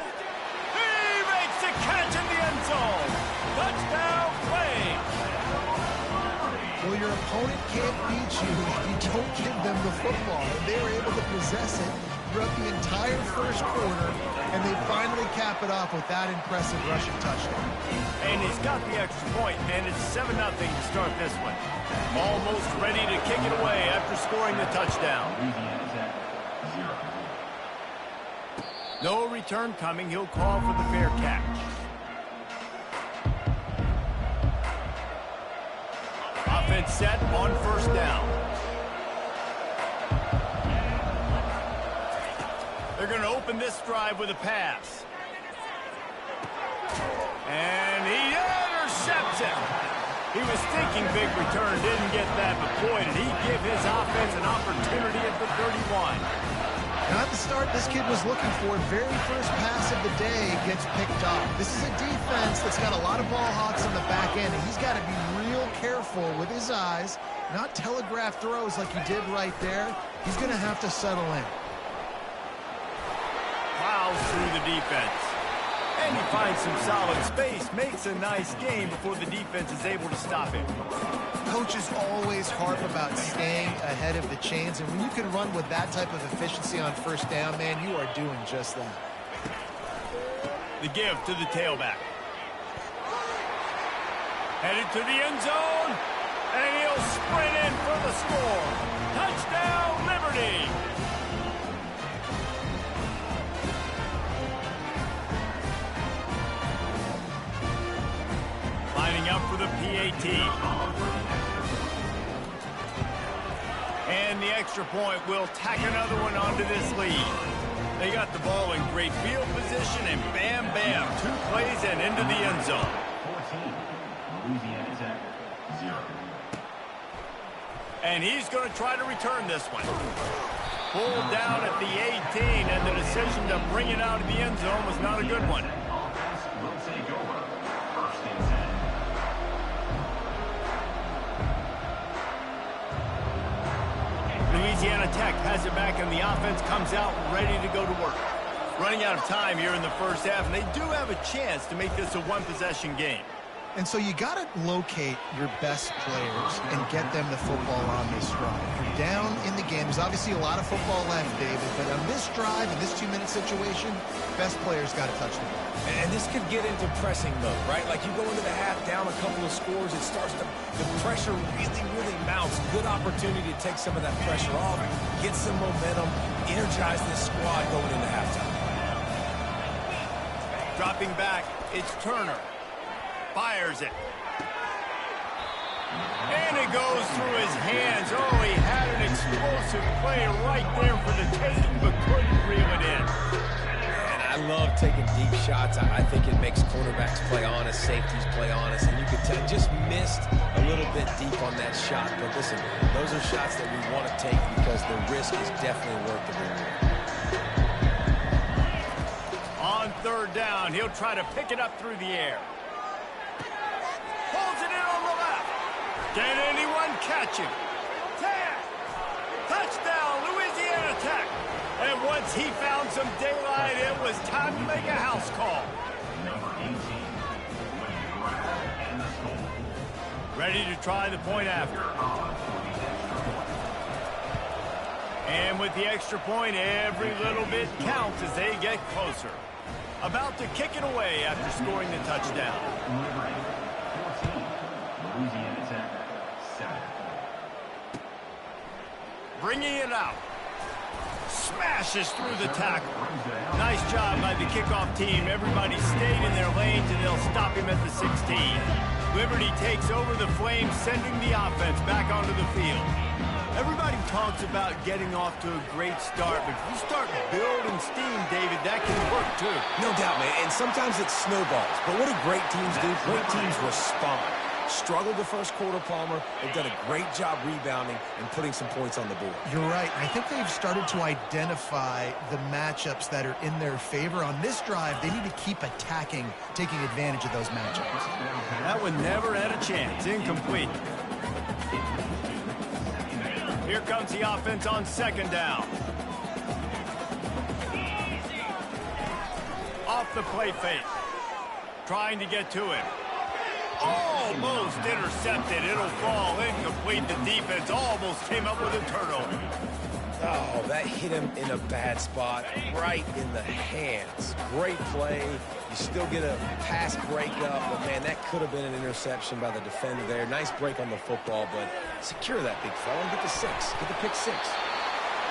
He makes the catch in the end zone. Touchdown play. Well, your opponent can't beat you if you don't give them the football. And they were able to possess it throughout the entire first quarter, and they finally cap it off with that impressive rushing touchdown. And he's got the extra point, and it's 7-0 to start this one. Almost ready to kick it away after scoring the touchdown. No return coming. He'll call for the fair catch. Offense set on 1st down. They're going to open this drive with a pass. And he intercepts it. He was thinking big return, didn't get that, but boy, did he give his offense an opportunity at the 31. Not the start this kid was looking for. Very first pass of the day gets picked off. This is a defense that's got a lot of ball hawks on the back end, and he's got to be real careful with his eyes, not telegraph throws like he did right there. He's going to have to settle in. Plows through the defense. And he finds some solid space, makes a nice game before the defense is able to stop him. Coaches always harp about staying ahead of the chains, and when you can run with that type of efficiency on 1st down, man, you are doing just that. The give to the tailback. Headed to the end zone, and he'll sprint in for the score. Touchdown, Liberty! Lining up for the PAT. And the extra point will tack another one onto this lead. They got the ball in great field position, and bam, bam, 2 plays and into the end zone. 14. Louisiana Tech, 0. And he's going to try to return this one. Pulled down at the 18, and the decision to bring it out of the end zone was not a good one. Offense will take over. 1st and 10. Louisiana Tech has it back, and the offense comes out ready to go to work. Running out of time here in the first half, and they do have a chance to make this a 1-possession game. And so you got to locate your best players and get them the football on this drive. You're down in the game. There's obviously a lot of football left, David, but on this drive, in this 2-minute situation, best players got to touch the ball. And this could get into pressing mode, right? Like you go into the half down a couple of scores, it starts to, the pressure really mounts. Good opportunity to take some of that pressure off, get some momentum, energize this squad going into halftime. Dropping back, it's Turner. Fires it. And it goes through his hands. Oh, he had an explosive play right there for the taking, but couldn't reel it in. And I love taking deep shots. I think it makes quarterbacks play honest, safeties play honest, and you could tell just missed a little bit deep on that shot. But listen, those are shots that we want to take because the risk is definitely worth the reward. On 3rd down, he'll try to pick it up through the air. Pulls it in on the left. Can anyone catch him? Touchdown, Louisiana Tech. And once he found some daylight, it was time to make a house call. Number 18, with the grab and the score. Ready to try the point after. And with the extra point, every little bit counts as they get closer. About to kick it away after scoring the touchdown. Liberty, 14. Louisiana Tech, 7. Bringing it out. Smashes through the tackle. Nice job by the kickoff team. Everybody stayed in their lanes, and they'll stop him at the 16. Liberty takes over the Flames, sending the offense back onto the field. Everybody talks about getting off to a great start, but if you start building steam, David, that can work too. No doubt, man, and sometimes it snowballs. But what do great teams do? Great teams respond. Struggled the first quarter, Palmer. They've done a great job rebounding and putting some points on the board. You're right. I think they've started to identify the matchups that are in their favor. On this drive, they need to keep attacking, taking advantage of those matchups. That one never had a chance. Incomplete. Here comes the offense on second down. Off the play fake. Trying to get to him. Almost intercepted. It'll fall incomplete. The defense almost came up with a turnover. Oh, that hit him in a bad spot, right in the hands. Great play. You still get a pass breakup, but, man, that could have been an interception by the defender there. Nice break on the football, but secure that big fella and get the 6. Get the pick 6.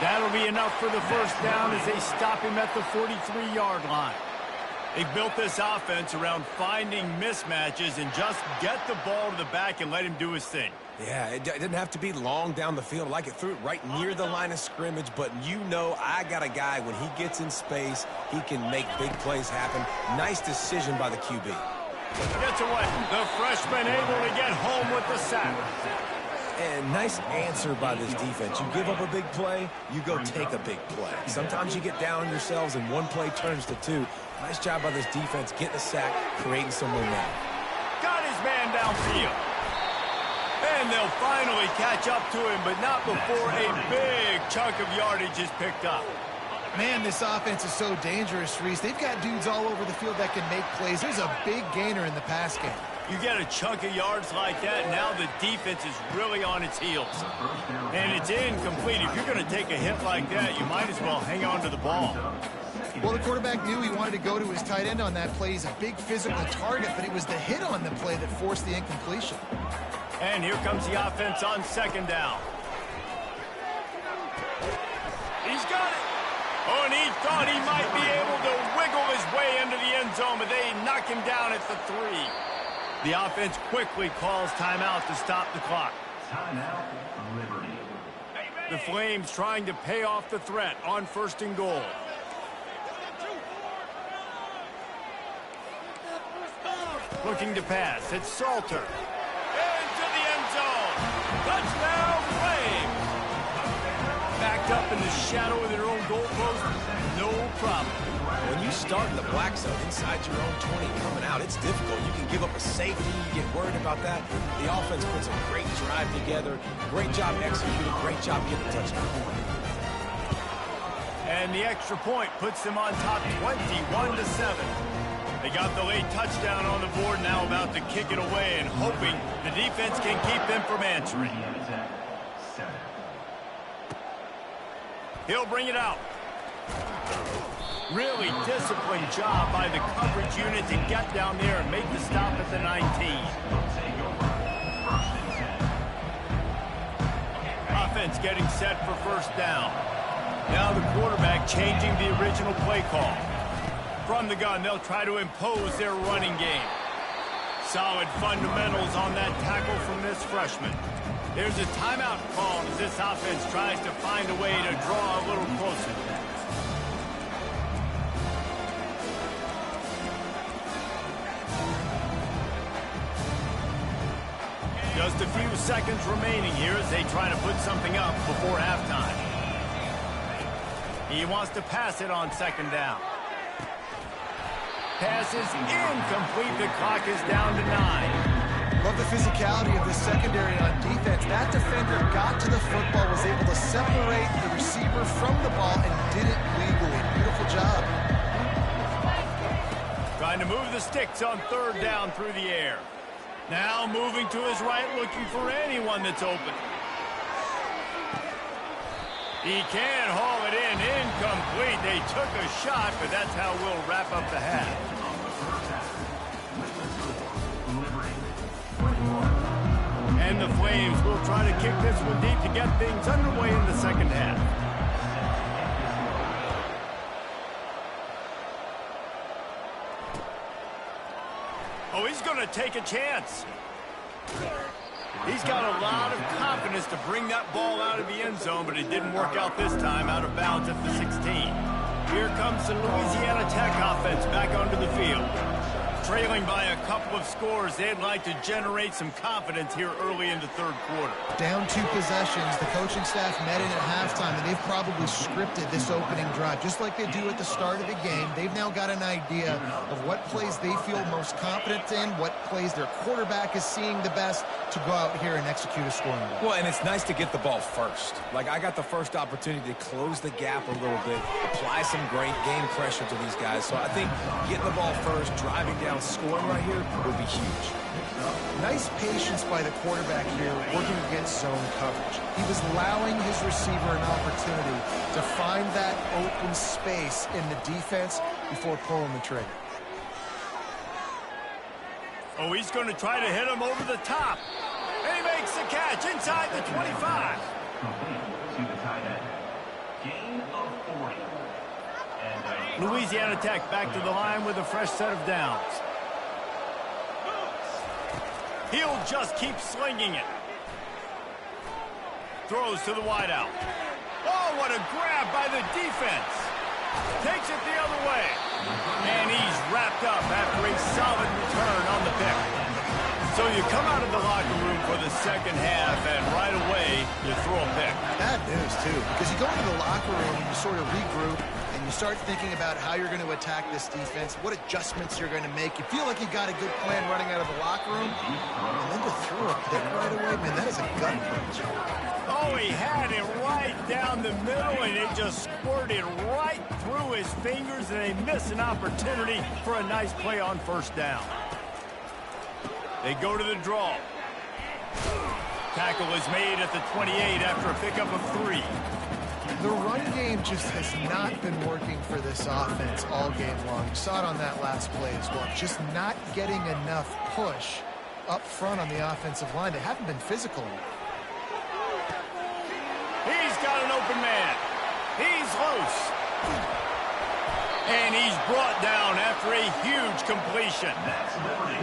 That'll be enough for the first down as they stop him at the 43-yard line. They built this offense around finding mismatches and just get the ball to the back and let him do his thing. Yeah, it didn't have to be long down the field. Like it threw it right near the line of scrimmage, but you know I got a guy, when he gets in space, he can make big plays happen. Nice decision by the QB. Gets away. The freshman able to get home with the sack. And nice answer by this defense. You give up a big play, you go take a big play. Sometimes you get down on yourselves and one play turns to 2. Nice job by this defense getting a sack, creating some momentum. Got his man downfield. And they'll finally catch up to him, but not before a big chunk of yardage is picked up. Man, this offense is so dangerous, Reese. They've got dudes all over the field that can make plays. There's a big gainer in the pass game. You get a chunk of yards like that, now the defense is really on its heels. And it's incomplete. If you're going to take a hit like that, you might as well hang on to the ball. Well, the quarterback knew he wanted to go to his tight end on that play. He's a big physical target, but it was the hit on the play that forced the incompletion. And here comes the offense on second down. He's got it. Oh, and he thought he might be able to wiggle his way into the end zone, but they knock him down at the 3. The offense quickly calls timeout to stop the clock. Timeout, Liberty. The Flames trying to pay off the threat on 1st and goal. Looking to pass. It's Salter. Into the end zone. Touchdown, Flames. Backed up in the shadow of their own goalpost. No problem. When you start in the black zone inside your own 20 coming out, it's difficult. You can give up a safety. You get worried about that. The offense puts a great drive together. Great job executing. Great job getting a touchdown. And the extra point puts them on top 21-7. They got the late touchdown on the board, now about to kick it away and hoping the defense can keep them from answering. He'll bring it out. Really disciplined job by the coverage unit to get down there and make the stop at the 19. Offense getting set for first down. Now the quarterback changing the original play call. From the gun, they'll try to impose their running game. Solid fundamentals on that tackle from this freshman. There's a timeout called as this offense tries to find a way to draw a little closer. Just a few seconds remaining here as they try to put something up before halftime. He wants to pass it on second down. Pass is incomplete. The clock is down to 9. Love the physicality of the secondary on defense. That defender got to the football, was able to separate the receiver from the ball, and did it legally. Beautiful job. Trying to move the sticks on third down through the air. Now moving to his right, looking for anyone that's open. He can haul it in. Incomplete. They took a shot, but that's how we'll wrap up the half. And the Flames will try to kick this one deep to get things underway in the second half. Oh, he's going to take a chance. He's got a lot of confidence to bring that ball out of the end zone, but it didn't work out this time, out of bounds at the 16. Here comes the Louisiana Tech offense back onto the field. Trailing by a couple of scores, they'd like to generate some confidence here early in the third quarter. Down 2 possessions, the coaching staff met in at halftime, and they've probably scripted this opening drive. Just like they do at the start of the game, they've now got an idea of what plays they feel most confident in, what plays their quarterback is seeing the best to go out here and execute a scoring drive. Well, and it's nice to get the ball first. Like, I got the first opportunity to close the gap a little bit, apply some great game pressure to these guys. So I think getting the ball first, driving down, scoring right here would be huge. Nice patience by the quarterback here working against zone coverage. He was allowing his receiver an opportunity to find that open space in the defense before pulling the trigger. Oh, he's going to try to hit him over the top. And he makes the catch inside the 25. Complete to the tight end. Gain of 40. Louisiana Tech back to the line with a fresh set of downs. He'll just keep slinging it. Throws to the wideout. Oh, what a grab by the defense. Takes it the other way. And he's wrapped up after a solid return on the pick. So you come out of the locker room for the second half, and right away, you throw a pick. Bad news, too, because you go into the locker room and you sort of regroup, and you start thinking about how you're going to attack this defense, what adjustments you're going to make. You feel like you got a good plan running out of the locker room, and then to throw a pick right away, man, that is a gut punch. Oh, he had it right down the middle, and it just squirted right through his fingers, and they miss an opportunity for a nice play on first down. They go to the draw. Tackle is made at the 28 after a pickup of 3. The run game just has not been working for this offense all game long. You saw it on that last play as well. Just not getting enough push up front on the offensive line. They haven't been physical enough. He's got an open man. He's loose. And he's brought down after a huge completion.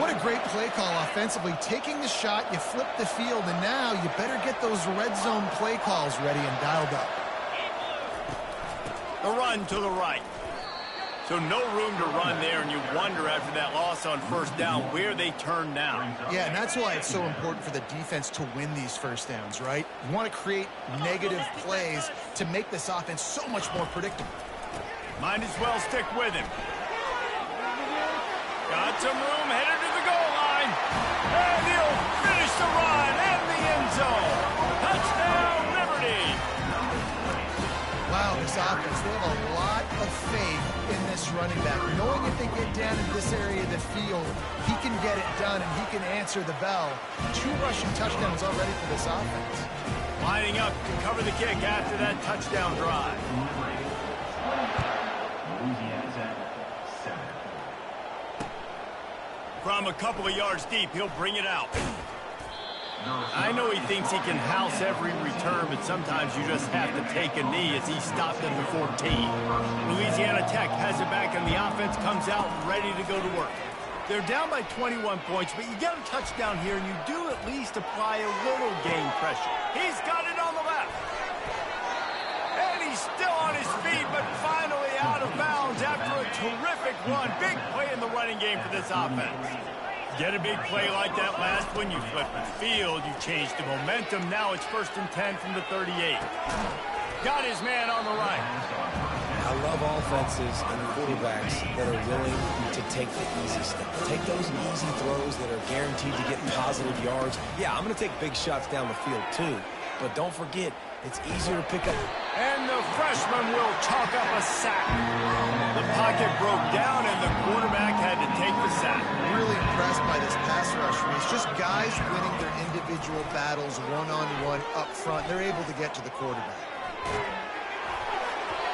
What a great play call offensively. Taking the shot, you flip the field, and now you better get those red zone play calls ready and dialed up. The run to the right. So no room to run there, and you wonder after that loss on first down where they turn now. Yeah, and that's why it's so important for the defense to win these first downs, right? You want to create negative plays to make this offense so much more predictable. Might as well stick with him. Got some room, headed to the goal line. And he'll finish the run in the end zone. Touchdown, Liberty. Wow, this offense, they have a lot of faith in this running back. Knowing if they get down in this area of the field, he can get it done and he can answer the bell. 2 rushing touchdowns already for this offense. Lining up to cover the kick after that touchdown drive. Louisiana's at 7. From a couple of yards deep, he'll bring it out. I know he thinks he can house every return, but sometimes you just have to take a knee as he stopped at the 14. Louisiana Tech has it back, and the offense comes out ready to go to work. They're down by 21 points, but you get a touchdown here, and you do at least apply a little game pressure. He's got it on the left. And he's still on his feet, but finally out of bounds after a terrific run. Big play in the running game for this offense. Get a big play like that last one, you flip the field, you change the momentum. Now it's 1st and 10 from the 38. Got his man on the right. I love offenses and quarterbacks that are willing to take the easy step. Take those easy throws that are guaranteed to get positive yards. Yeah, I'm going to take big shots down the field too, but don't forget, it's easier to pick up. And the freshman will chalk up a sack. The pocket broke down, and the quarterback had to take the sack. Really impressed by this pass rush. It's just guys winning their individual battles one-on-one up front. They're able to get to the quarterback.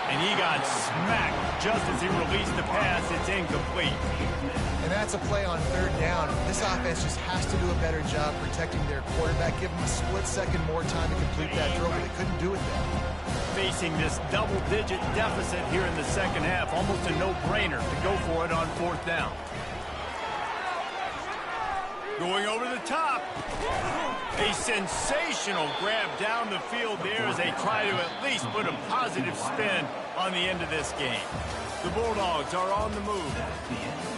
And he got smacked just as he released the pass. It's incomplete. And that's a play on 3rd down. This offense just has to do a better job protecting their quarterback. Give them a split second more time to complete that throw, but they couldn't do it there. Facing this double-digit deficit here in the second half, almost a no-brainer to go for it on 4th down. Going over the top. A sensational grab down the field there as they try to at least put a positive spin on the end of this game. The Bulldogs are on the move.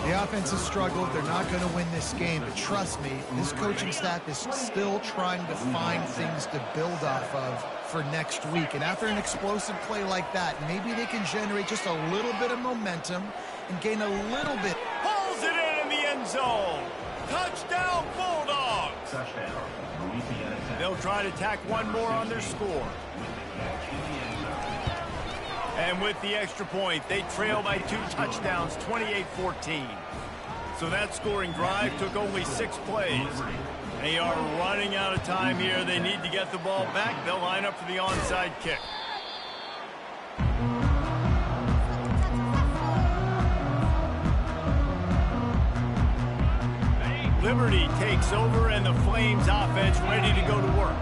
The offense has struggled. They're not going to win this game, but trust me, this coaching staff is still trying to find things to build off of for next week. And after an explosive play like that, maybe they can generate just a little bit of momentum and gain a little bit. Pulls it in the end zone. Touchdown, Bulldogs. Touchdown, Louisiana Tech. They'll try to tack one more on their score. And with the extra point, they trail by 2 touchdowns, 28-14. So that scoring drive took only 6 plays. They are running out of time here. They need to get the ball back. They'll line up for the onside kick. Liberty takes over, and the Flames offense ready to go to work.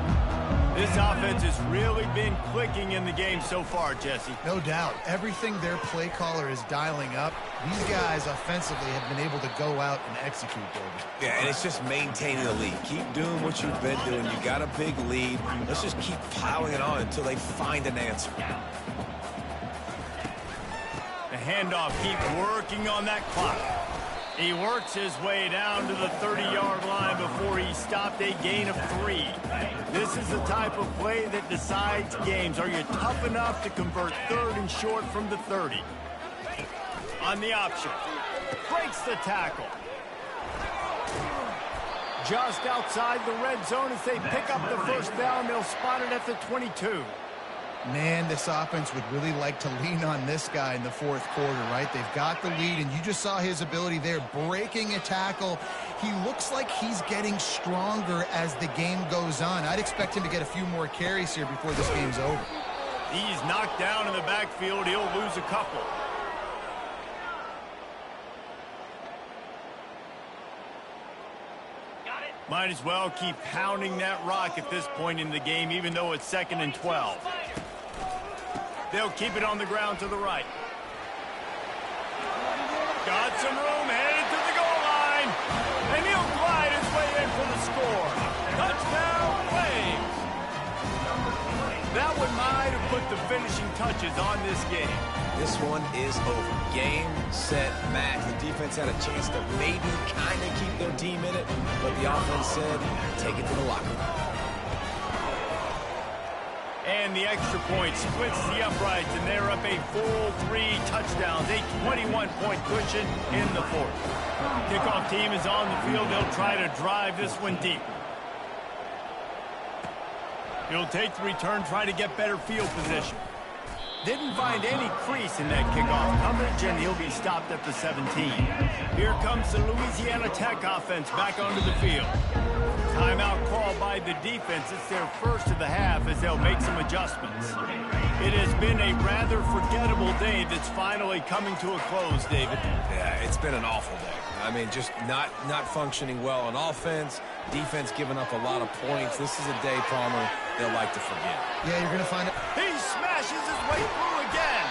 This offense has really been clicking in the game so far, Jesse. No doubt. Everything their play caller is dialing up, these guys offensively have been able to go out and execute, David. Yeah, and it's just maintaining the lead. Keep doing what you've been doing. You got a big lead. Let's just keep piling it on until they find an answer. The handoff, keep working on that clock. He works his way down to the 30-yard line before he stopped, a gain of 3. This is the type of play that decides games. Are you tough enough to convert 3rd and short from the 30? On the option. Breaks the tackle. Just outside the red zone as they pick up the first down. They'll spot it at the 22. Man, this offense would really like to lean on this guy in the 4th quarter, right? They've got the lead, and you just saw his ability there, breaking a tackle. He looks like he's getting stronger as the game goes on. I'd expect him to get a few more carries here before this game's over. He's knocked down in the backfield. He'll lose a couple. Might as well keep pounding that rock at this point in the game, even though it's 2nd and 12. They'll keep it on the ground to the right. Got some room, headed to the goal line. And he'll glide his way in for the score. Touchdown, Flames. That one might have put the finishing touches on this game. This one is over. Game, set, match. The defense had a chance to maybe kind of keep their team in it, but the offense said, take it to the locker room. And the extra point splits the uprights, and they're up a full 3 touchdowns, a 21-point cushion in the 4th. Kickoff team is on the field. They'll try to drive this one deep. He'll take the return, try to get better field position. Didn't find any crease in that kickoff coverage, and he'll be stopped at the 17. Here comes the Louisiana Tech offense back onto the field. Timeout called by the defense. It's their first of the half as they'll make some adjustments. It has been a rather forgettable day that's finally coming to a close, David. Yeah, it's been an awful day. I mean, just not functioning well on offense. Defense giving up a lot of points. This is a day, Palmer, they'll like to forget. Yeah, you're going to find it. He smashes his way through again.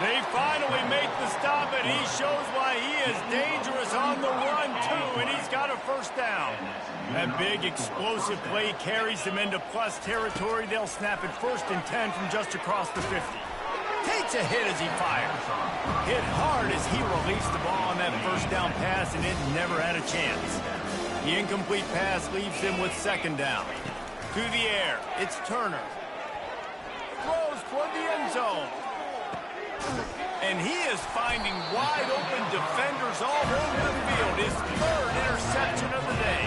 They finally make the stop, and he shows why he is dangerous on the run, too, and he's got a first down. That big explosive play carries them into plus territory. They'll snap it 1st and 10 from just across the 50. Takes a hit as he fires. Hit hard as he released the ball on that first down pass, and it never had a chance. The incomplete pass leaves him with 2nd down. To the air, it's Turner. Throws toward the end zone. And he is finding wide open defenders all over the field. His 3rd interception of the day.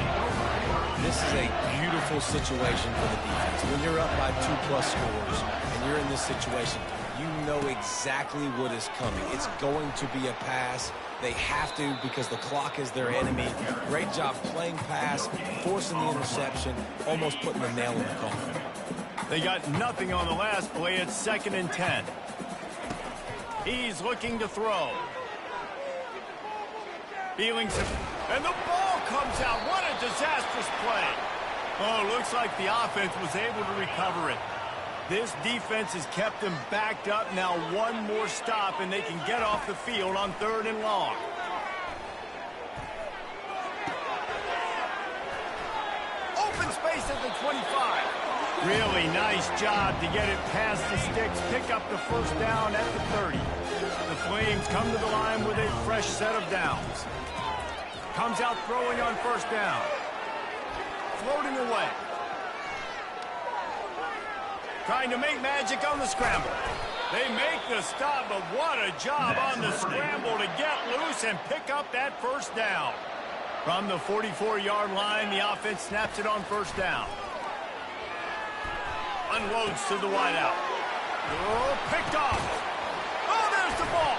This is a beautiful situation for the defense. When you're up by 2+ scores and you're in this situation, you know exactly what is coming. It's going to be a pass. They have to because the clock is their enemy. Great job playing pass, forcing the interception, almost putting the nail in the coffin. They got nothing on the last play. It's 2nd and 10. He's looking to throw. Feeling some, and the ball comes out. What a disastrous play. Oh, looks like the offense was able to recover it. This defense has kept them backed up. Now one more stop, and they can get off the field on 3rd and long. open space at the 25. Really nice job to get it past the sticks, pick up the first down at the 30. The Flames come to the line with a fresh set of downs. Comes out throwing on first down. Floating away. Trying to make magic on the scramble. They make the stop, but what a job on the scramble to get loose and pick up that first down. From the 44-yard line, the offense snaps it on first down. Unloads to the wideout. Oh, picked off. Oh, there's the ball.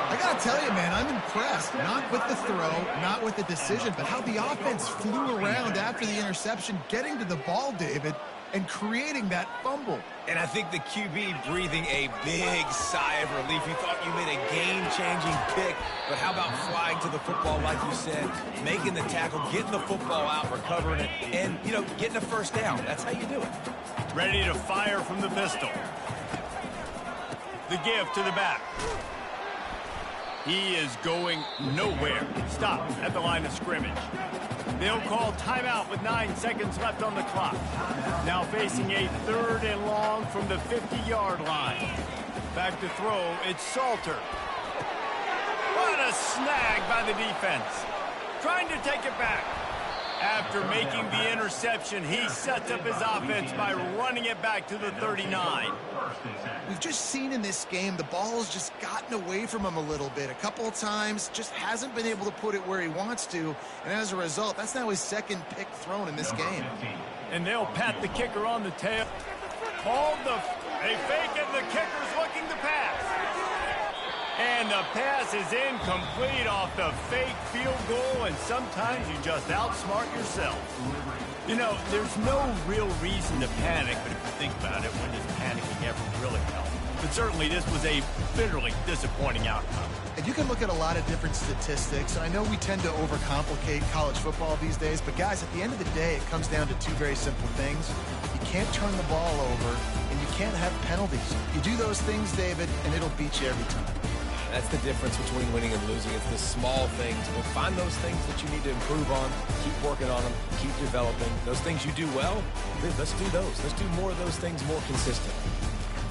I got to tell you, man, I'm impressed. Not with the throw, not with the decision, but how the offense flew around after the interception, getting to the ball, David, and creating that fumble. And I think the QB breathing a big sigh of relief. He thought you made a game-changing pick, but how about flying to the football, like you said, making the tackle, getting the football out, recovering it, and, you know, getting a first down. That's how you do it. Ready to fire from the pistol. The give to the back. He is going nowhere. Stop at the line of scrimmage. They'll call timeout with 9 seconds left on the clock. Now facing a 3rd and long from the 50-yard line. Back to throw, it's Salter. What a snag by the defense. Trying to take it back. After making the interception, he sets up his offense by running it back to the 39. We've just seen in this game the ball has just gotten away from him a little bit. A couple of times, just hasn't been able to put it where he wants to. And as a result, that's now his 2nd pick thrown in this game. And they'll pat the kicker on the tail. Called they fake it, the kicker's looking to pass. And the pass is incomplete off the fake field goal, and sometimes you just outsmart yourself. You know, there's no real reason to panic, but if you think about it, when does panicking ever really help? But certainly this was a bitterly disappointing outcome. And you can look at a lot of different statistics. I know we tend to overcomplicate college football these days, but guys, at the end of the day, it comes down to 2 very simple things. You can't turn the ball over, and you can't have penalties. You do those things, David, and it'll beat you every time. That's the difference between winning and losing. It's the small things. But find those things that you need to improve on. Keep working on them. Keep developing. Those things you do well, let's do those. Let's do more of those things more consistent.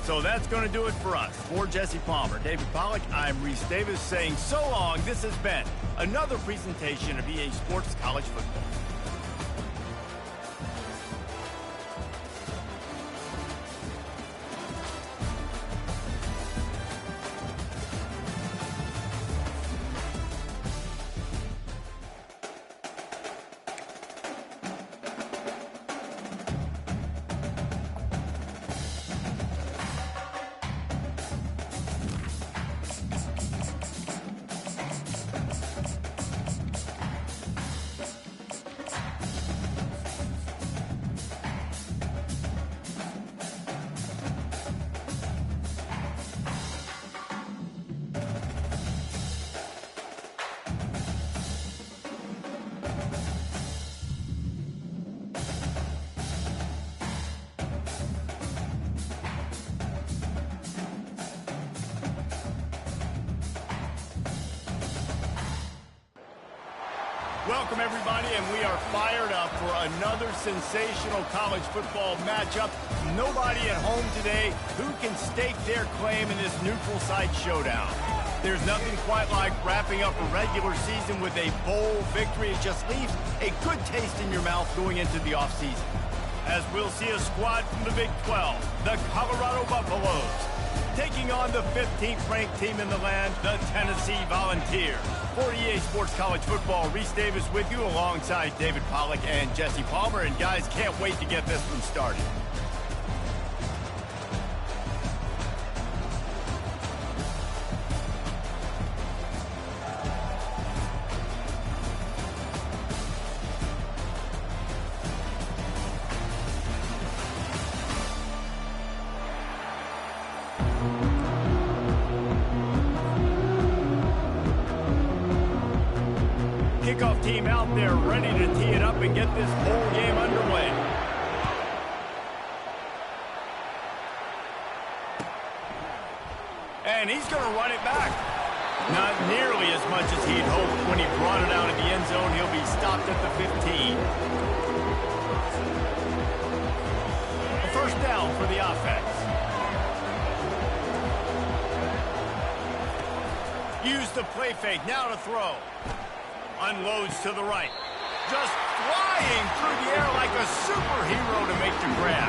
So that's going to do it for us. For Jesse Palmer, David Pollack, I'm Reese Davis saying so long. This has been another presentation of EA Sports College Football. Welcome, everybody, and we are fired up for another sensational college football matchup. Nobody at home today who can stake their claim in this neutral site showdown. There's nothing quite like wrapping up a regular season with a bowl victory. It just leaves a good taste in your mouth going into the offseason. As we'll see a squad from the Big 12, the Colorado Buffaloes, taking on the 15th ranked team in the land, the Tennessee Volunteers. For EA Sports College Football, Reese Davis with you alongside David Pollack and Jesse Palmer. And guys, can't wait to get this one started. Kickoff team out there ready to tee it up and get this whole game underway. And he's going to run it back. Not nearly as much as he'd hoped when he brought it out of the end zone. He'll be stopped at the 15. down for the offense. Use the play fake, now to throw. Unloads to the right. Just flying through the air like a superhero to make the grab.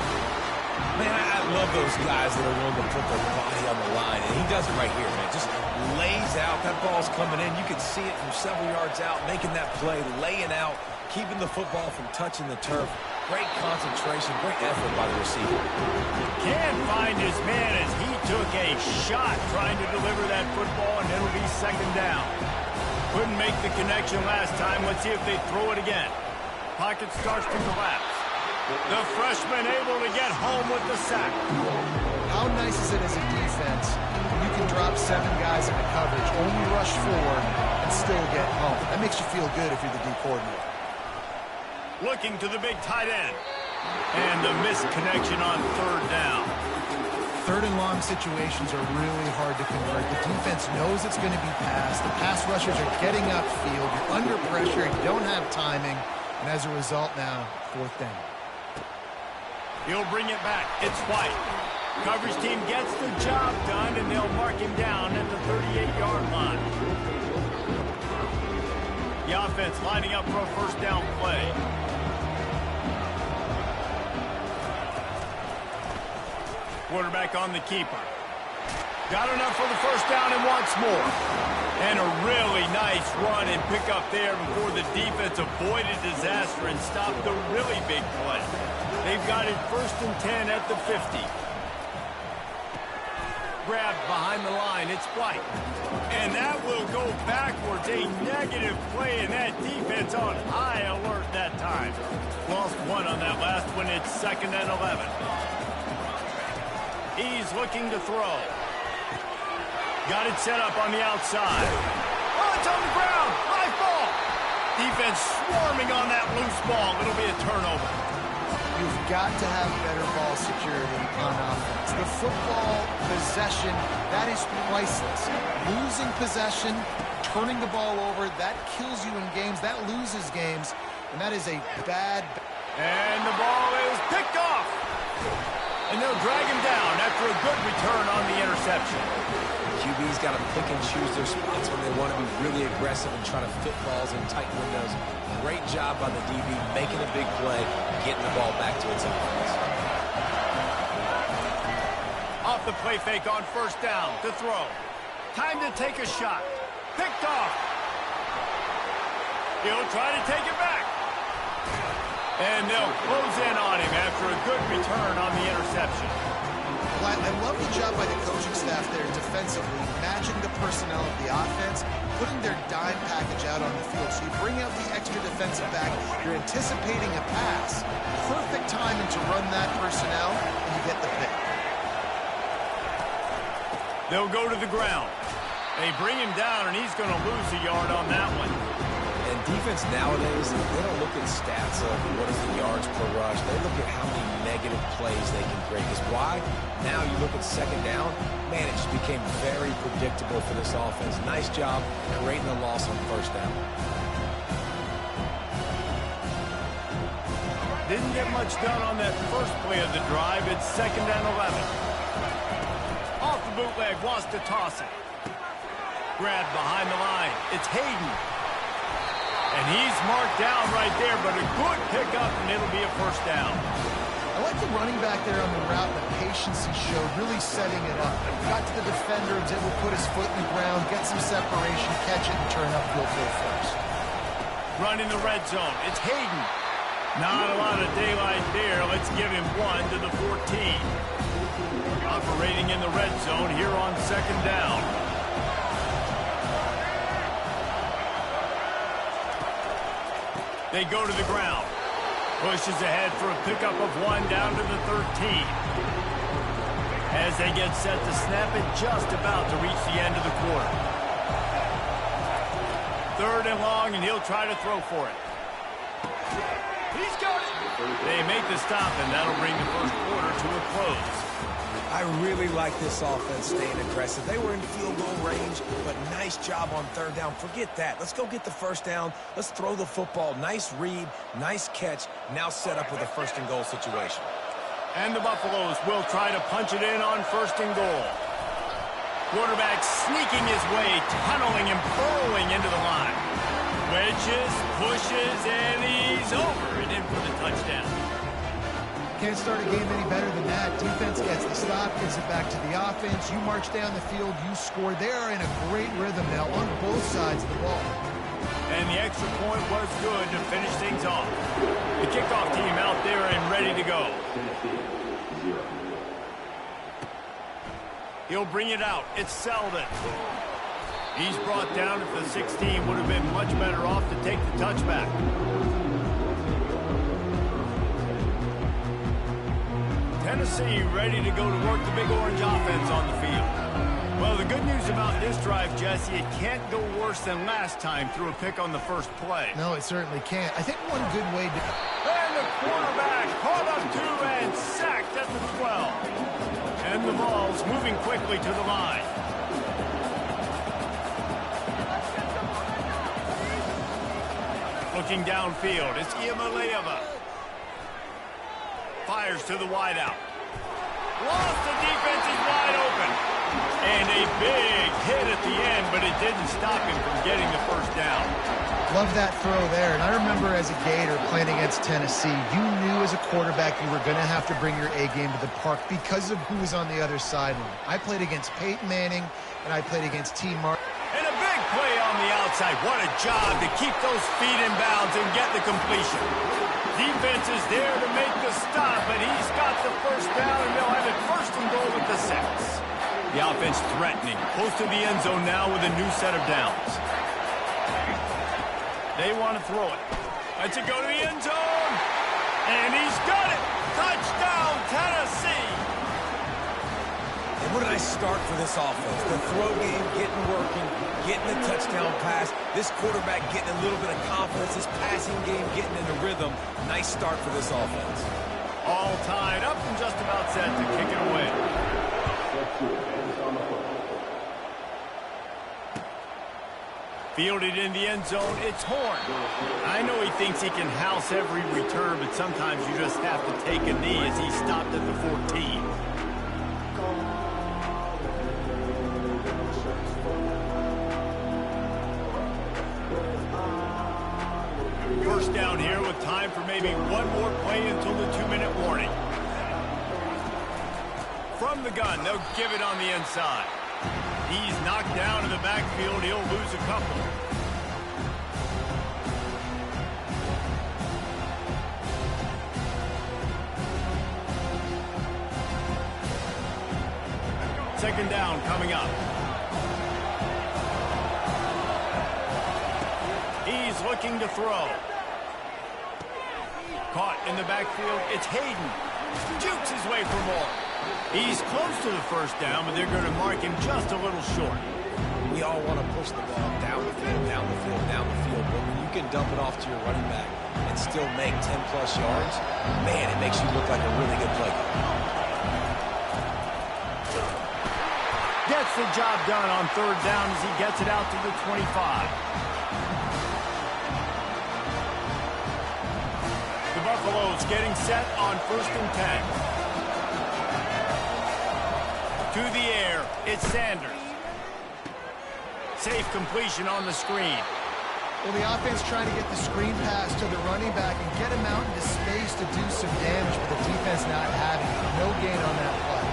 Man, I love those guys that are willing to put their body on the line, and he does it right here, man. Just lays out. That ball's coming in. You can see it from several yards out, making that play, laying out, keeping the football from touching the turf. Great concentration, great effort by the receiver. Can't find his man as he took a shot trying to deliver that football, and it'll be second down. Couldn't make the connection last time. Let's see if they throw it again. Pocket starts to collapse. The freshman able to get home with the sack. How nice is it as a defense when you can drop 7 guys into coverage, only rush 4, and still get home? That makes you feel good if you're the D coordinator. Looking to the big tight end. And the missed connection on third down. Third and long situations are really hard to convert. The defense knows it's going to be passed. The pass rushers are getting upfield. You're under pressure. You don't have timing. And as a result now, fourth down. He'll bring it back. It's White. Coverage team gets the job done, and they'll mark him down at the 38-yard line. The offense lining up for a first down play. Quarterback on the keeper. Got enough for the first down and wants more. And a really nice run and pick up there before the defense avoided disaster and stopped the really big play. They've got it first and 10 at the 50. Grabbed behind the line. It's White. And that will go backwards. A negative play, and that defense on high alert that time. Lost one on that last one. It's second and 11. He's looking to throw. Got it set up on the outside. Oh, it's on the ground. High ball. Defense swarming on that loose ball. It'll be a turnover. You've got to have better ball security on offense. The football possession, that is priceless. Losing possession, turning the ball over, that kills you in games. That loses games. And that is a bad... And the ball is picked off. And they'll drag him down after a good return on the interception. QB's got to pick and choose their spots when they want to be really aggressive and try to fit balls in tight windows. Great job by the DB making a big play, getting the ball back to its opponents. Off the play fake on first down to throw. Time to take a shot. Picked off. He'll try to take it back. And they'll close in on him after a good return on the interception. Well, I love the job by the coaching staff there defensively, matching the personnel of the offense, putting their dime package out on the field. So you bring out the extra defensive back, you're anticipating a pass. Perfect timing to run that personnel, and you get the pick. They'll go to the ground. They bring him down, and he's going to lose a yard on that one. And defense nowadays, they don't look at stats of what is the yards per rush. They look at how many negative plays they can create. Because why? Now you look at second down, man, it just became very predictable for this offense. Nice job creating a loss on first down. Didn't get much done on that first play of the drive. It's second and 11. Off the bootleg, wants to toss it. Grabbed behind the line. It's Hayden. And he's marked down right there, but a good pickup, and it'll be a first down. I like the running back there on the route, the patience he showed, really setting it up. Got to the defender, was able to put his foot in the ground, get some separation, catch it, and turn upfield for the first. Run in the red zone. It's Hayden. Not a lot of daylight there. Let's give him one to the 14. Operating in the red zone here on second down. They go to the ground. Pushes ahead for a pickup of one down to the 13. As they get set to snap it, just about to reach the end of the quarter. Third and long, and he'll try to throw for it. He's got it. They make the stop, and that'll bring the first quarter to a close. I really like this offense staying aggressive. They were in field goal range, but nice job on third down. Forget that. Let's go get the first down. Let's throw the football. Nice read, nice catch. Now set up with a first and goal situation. And the Buffaloes will try to punch it in on 1st and goal. Quarterback sneaking his way, tunneling and burrowing into the line. Wedges, pushes, and he's over and in for the touchdown. Can't start a game any better than that. Defense gets the stop, gives it back to the offense. You march down the field, you score. They are in a great rhythm now on both sides of the ball. And the extra point was good to finish things off. The kickoff team out there and ready to go. He'll bring it out. It's Selden. He's brought down at the 16. Would have been much better off to take the touchback. Tennessee ready to go to work the Big Orange offense on the field. Well, the good news about this drive, Jesse, it can't go worse than last time through a pick on the first play. No, it certainly can't. I think one good way to... And the quarterback caught up to and sacked at the 12. And the ball's moving quickly to the line. Looking downfield, it's Iamaleava. Fires to the wideout. Lost, the defense is wide open. And a big hit at the end, but it didn't stop him from getting the first down. Love that throw there. And I remember as a Gator playing against Tennessee, you knew as a quarterback you were going to have to bring your A game to the park because of who was on the other sideline. I played against Peyton Manning, and I played against T. Martin. And a big play on the outside. What a job to keep those feet in bounds and get the completion. Defense is there to make the stop, but he's got the first down, and they'll have it 1st and goal with the 6. The offense threatening, close to the end zone now with a new set of downs. They want to throw it. Let's it go to the end zone. And he's got it. Touchdown, Tennessee. And what a nice start for this offense. The throw game getting working, getting the touchdown pass. This quarterback getting a little bit of confidence. This passing game getting in a rhythm. Nice start for this offense. All tied up and just about set to kick it away. Fielded in the end zone, it's Horn. I know he thinks he can house every return, but sometimes you just have to take a knee as he stopped at the 14. First down here with time for maybe one more play until the 2-minute warning. From the gun, they'll give it on the inside. He's knocked down in the backfield. He'll lose a couple. Second down coming up. He's looking to throw. Caught in the backfield. It's Hayden. Jukes his way for more. He's close to the first down, but they're going to mark him just a little short. We all want to push the ball down the field, down the field, down the field. But when you can dump it off to your running back and still make 10-plus yards, man, it makes you look like a really good player. Gets the job done on 3rd down as he gets it out to the 25. The Buffaloes getting set on 1st and 10. To the air, it's Sanders. Safe completion on the screen. Well, the offense trying to get the screen pass to the running back and get him out into space to do some damage, but the defense not having it. No gain on that play.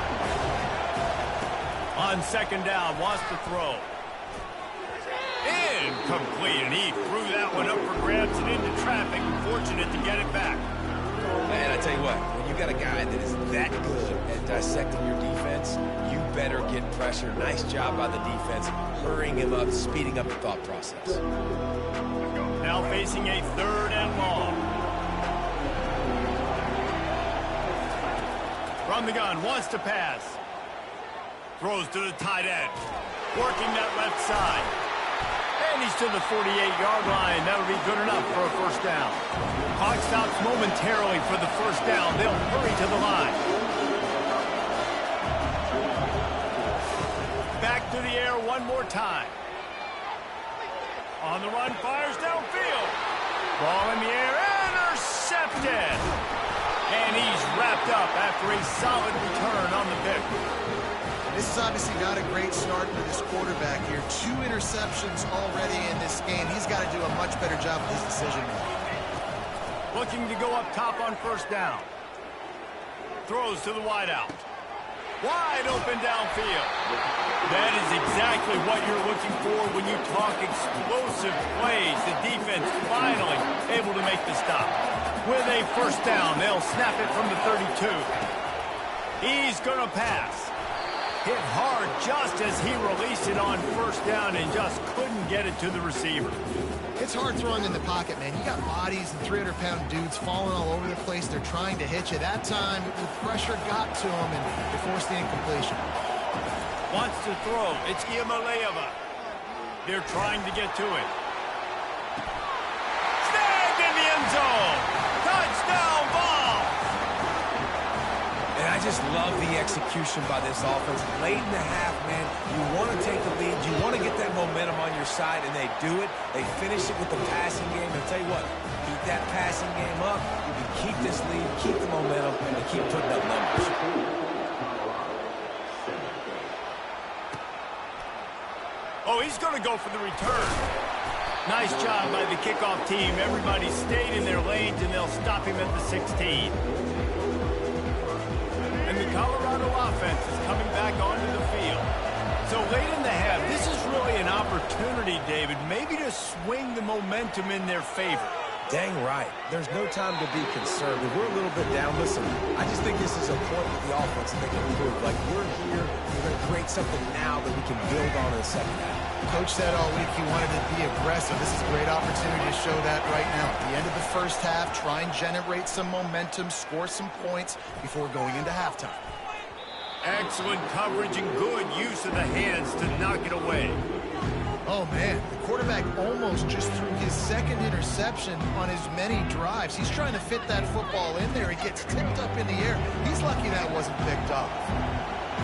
On 2nd down, wants to throw. Incomplete, and he threw that one up for grabs and into traffic. Fortunate to get it back. Man, I tell you what, when you got a guy that is that good at dissecting your defense, you better get pressure. Nice job by the defense, hurrying him up, speeding up the thought process. Now facing a 3rd and long. From the gun, wants to pass. Throws to the tight end. Working that left side. And he's to the 48-yard line. That'll be good enough for a 1st down. Clock stops momentarily for the 1st down. They'll hurry to the line. Back to the air one more time. On the run, fires downfield. Ball in the air, intercepted. And he's wrapped picked up after a solid return on the pick. This is obviously not a great start for this quarterback here. 2 interceptions already in this game. He's got to do a much better job with his decision making. Looking to go up top on first down. Throws to the wideout. Wide open downfield. That is exactly what you're looking for when you talk explosive plays. The defense finally able to make the stop. With a first down, they'll snap it from the 32. He's going to pass. Hit hard just as he released it on first down and just couldn't get it to the receiver. It's hard throwing in the pocket, man. You got bodies and 300-pound dudes falling all over the place. They're trying to hit you. That time, the pressure got to him, and they forced the incompletion. Wants to throw. It's Ncaa. They're trying to get to it. Snagged in the end zone. Touchdown ball. And I just love the execution by this offense. Late in the half, man, you want to take the lead. You want to get that momentum on your side, and they do it. They finish it with the passing game. And tell you what, keep that passing game up. You can keep this lead, keep the momentum, and keep putting up numbers. Oh, he's going to go for the return. Nice job by the kickoff team. Everybody stayed in their lanes, and they'll stop him at the 16. And the Colorado offense is coming back onto the field. So late in the half, this is really an opportunity, David, maybe to swing the momentum in their favor. Dang right. There's no time to be concerned. If we're a little bit down, listen, I just think this is a point with the offense that they can improve. Like, we're here, we're going to create something now that we can build on in the second half. Coach said all week he wanted to be aggressive. This is a great opportunity to show that right now. At the end of the first half, try and generate some momentum, score some points before going into halftime. Excellent coverage and good use of the hands to knock it away. Oh, man, the quarterback almost just threw his second interception on as many drives. He's trying to fit that football in there. It gets tipped up in the air. He's lucky that wasn't picked off.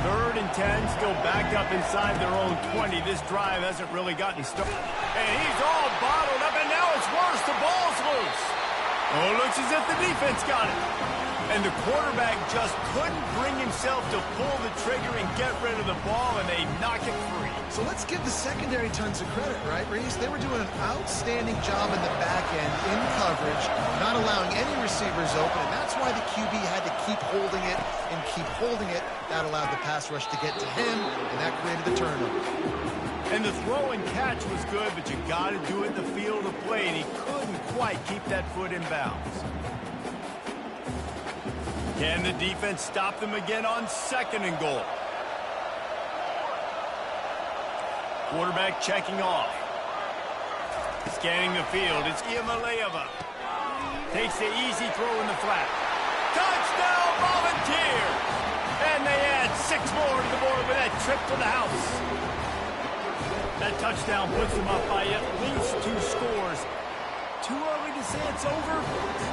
3rd and 10, still backed up inside their own 20. This drive hasn't really gotten started. And he's all bottled up, and now it's worse. The ball's loose. Oh, looks as if the defense got it. And the quarterback just couldn't bring himself to pull the trigger and get rid of the ball, and they knock it free. So let's give the secondary tons of credit, right, Reese? They were doing an outstanding job in the back end, in coverage, not allowing any receivers open, and that's why the QB had to keep holding it and keep holding it. That allowed the pass rush to get to him, and that created the turnover. And the throw and catch was good, but you got to do it in the field of play, and he couldn't quite keep that foot in bounds. Can the defense stop them again on 2nd and goal? Quarterback checking off. Scanning the field, it's Ncaa. Takes the easy throw in the flat. Touchdown, Volunteers! And they add 6 more to the board with that trip to the house. That touchdown puts them up by at least 2 scores. Too early to say it's over?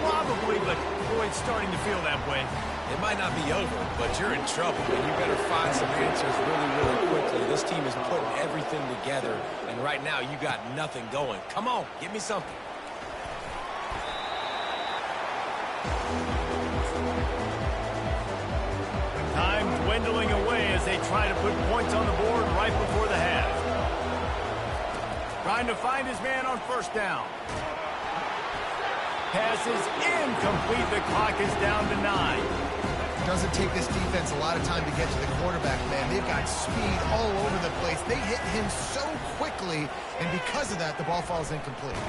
Probably, but boy, it's starting to feel that way. It might not be over, but you're in trouble, and you better find some answers really, really quickly. This team is putting everything together, and right now you got nothing going. Come on, give me something. Time dwindling away as they try to put points on the board right before the half. Trying to find his man on first down. Pass is incomplete. The clock is down to 9. It doesn't take this defense a lot of time to get to the quarterback, man. They've got speed all over the place. They hit him so quickly, and because of that, the ball falls incomplete.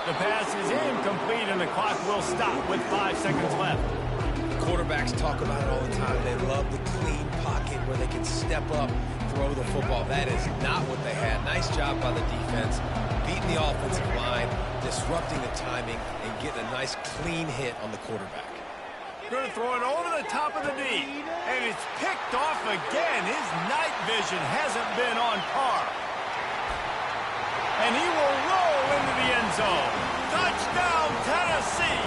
The pass is incomplete, and the clock will stop with 5 seconds left. Quarterbacks talk about it all the time. They love the clean pocket where they can step up, throw the football. That is not what they had. Nice job by the defense, beating the offensive line, disrupting the timing, and getting a nice clean hit on the quarterback. Going to throw it over the top of the knee, and it's picked off again. His night vision hasn't been on par. And he will roll into the end zone. Touchdown, Tennessee!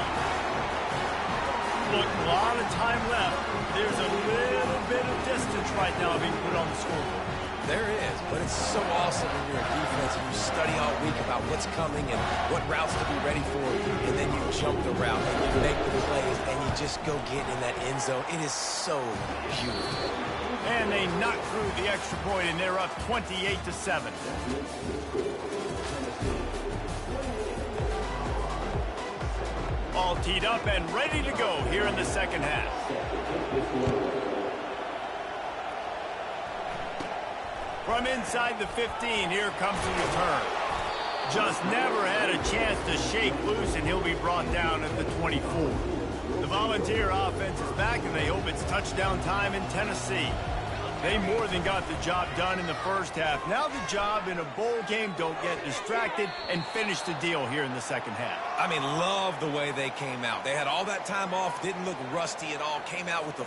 Look, a lot of time left. There's a little bit of distance right now being put on the scoreboard. There is, but it's so awesome when you're a defense and you study all speak about what's coming and what routes to be ready for, and then you jump the route and you make the plays and you just go get in that end zone. It is so beautiful. And they knock through the extra point, and they're up 28-7. All teed up and ready to go here in the second half. From inside the 15, here comes the return. Just never had a chance to shake loose, and he'll be brought down at the 24. The Volunteer offense is back, and they hope it's touchdown time in Tennessee. They more than got the job done in the first half. Now the job in a bowl game, don't get distracted and finish the deal here in the second half. I mean, love the way they came out. They had all that time off, didn't look rusty at all, came out with the...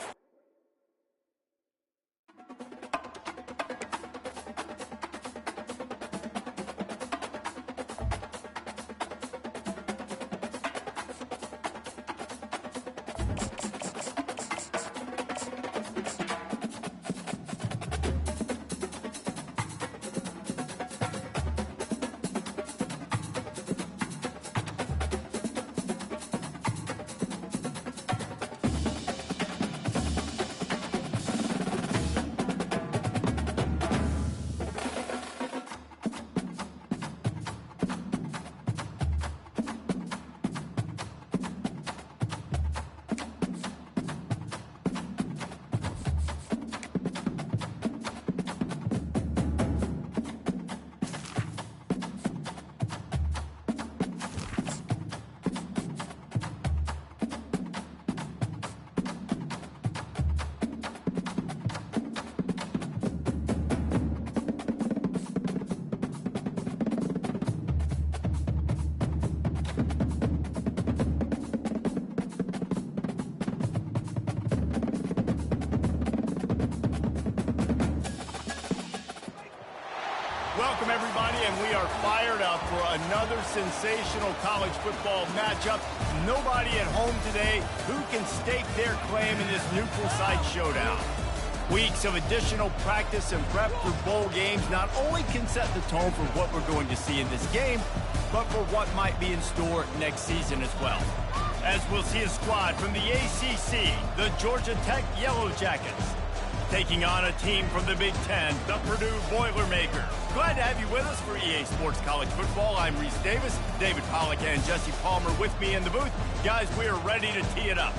Welcome, everybody, and we are fired up for another sensational college football matchup. Nobody at home today who can stake their claim in this neutral site showdown. Weeks of additional practice and prep for bowl games not only can set the tone for what we're going to see in this game, but for what might be in store next season as well. As we'll see a squad from the ACC, the Georgia Tech Yellow Jackets, taking on a team from the Big Ten, the Purdue Boilermakers. Glad to have you with us for EA Sports College Football. I'm Reese Davis, David Pollack and Jesse Palmer with me in the booth. Guys, we are ready to tee it up.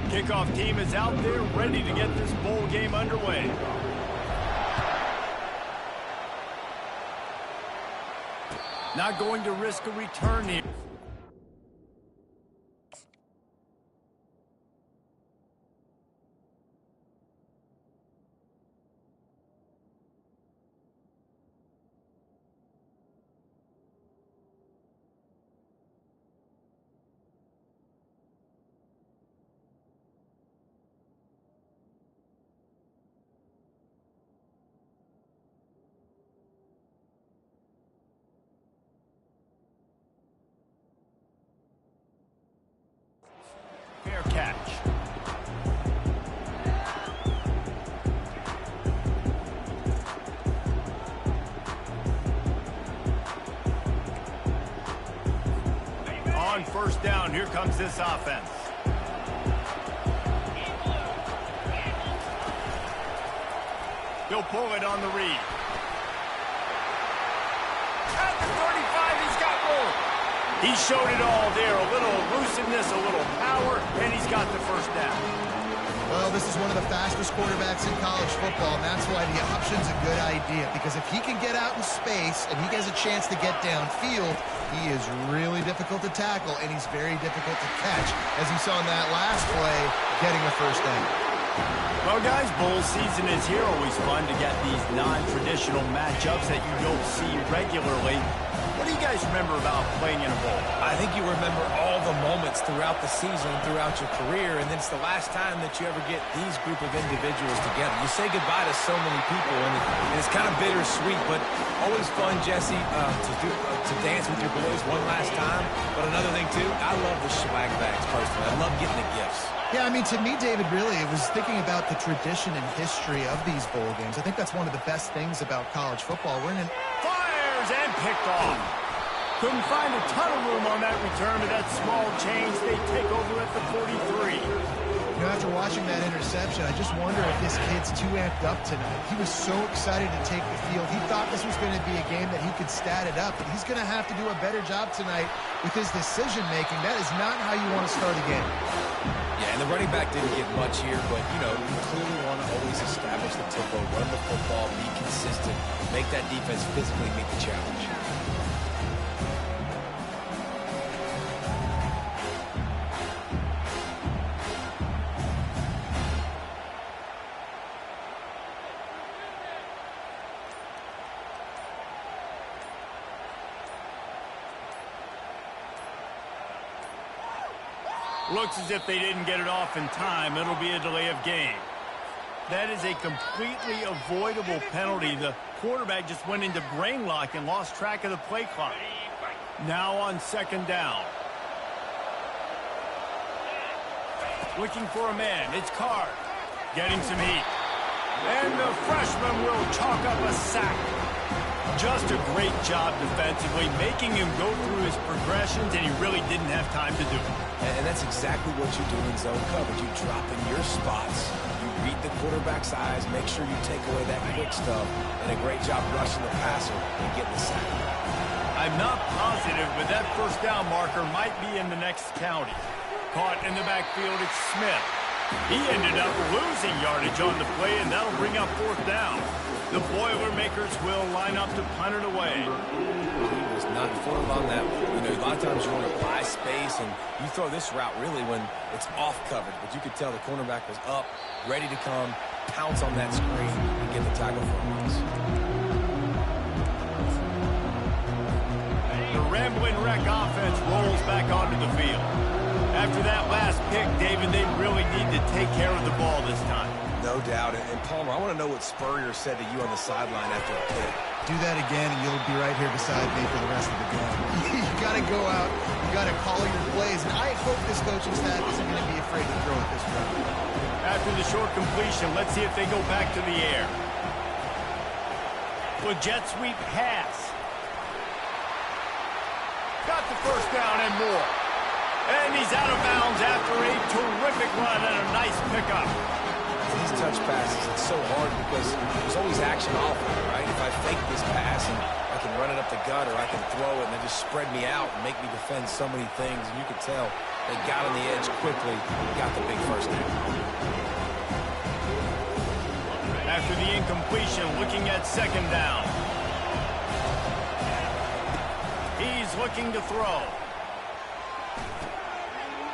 Kickoff team is out there ready to get this bowl game underway. Not going to risk a return here. Fair catch. On first down, here comes this offense. He'll pull it on the read. At the 35, he's got room. He showed it all there, a little elusiveness, a little power, and he's got the first down. Well, this is one of the fastest quarterbacks in college football, and that's why the option's a good idea, because if he can get out in space and he has a chance to get downfield, he is really difficult to tackle, and he's very difficult to catch, as you saw in that last play, getting the first down. Well, guys, bowl season is here. Always fun to get these non-traditional matchups that you don't see regularly. What What do you guys remember about playing in a bowl? I think you remember all the moments throughout the season, throughout your career, and then it's the last time that you ever get these group of individuals together. You say goodbye to so many people, and it's kind of bittersweet, but always fun, Jesse, to dance with your boys one last time. But another thing, too, I love the swag bags, personally. I love getting the gifts. Yeah, I mean, to me, David, really, it was thinking about the tradition and history of these bowl games. I think that's one of the best things about college football. We're in an... Fires and picked off. Couldn't find a ton of room on that return, but that small change, they take over at the 43. You know, after watching that interception, I just wonder if this kid's too amped up tonight. He was so excited to take the field. He thought this was going to be a game that he could stat it up, but he's going to have to do a better job tonight with his decision-making. That is not how you want to start a game. Yeah, and the running back didn't get much here, but, you know, you clearly want to always establish the tempo, run the football, be consistent, make that defense physically meet the challenge. Looks as if they didn't get it off in time. It'll be a delay of game. That is a completely avoidable penalty. The quarterback just went into brain lock and lost track of the play clock. Now on second down. Looking for a man. It's Card. Getting some heat. And the freshman will chalk up a sack. Just a great job defensively, making him go through his progressions, and he really didn't have time to do it. And that's exactly what you do in zone coverage. You drop in your spots, you read the quarterback's eyes, make sure you take away that quick stuff, and a great job rushing the passer and getting the sack. I'm not positive, but that first down marker might be in the next county. Caught in the backfield, it's Smith. He ended up losing yardage on the play, and that'll bring up fourth down. The Boilermakers will line up to punt it away. He was not fooled on that one. You know, a lot of times you want to buy space, and you throw this route really when it's off coverage. But you could tell the cornerback was up, ready to come, pounce on that screen, and get the tackle for a loss. The Ramblin' Wreck offense rolls back onto the field. After that last pick, David, they really need to take care of the ball this time. No doubt. And Palmer, I want to know what Spurrier said to you on the sideline after a pick. Do that again, and you'll be right here beside me for the rest of the game. You got to go out. You got to call your plays. And I hope this coaching staff isn't going to be afraid to throw it this round. After the short completion, let's see if they go back to the air. The jet sweep pass. Got the first down and more. And he's out of bounds after a terrific run and a nice pickup. These touch passes, it's so hard because there's always action off of it, right? If I fake this pass and I can run it up the gut or I can throw it and they just spread me out and make me defend so many things, and you could tell they got on the edge quickly and got the big first down. After the incompletion, looking at second down. He's looking to throw.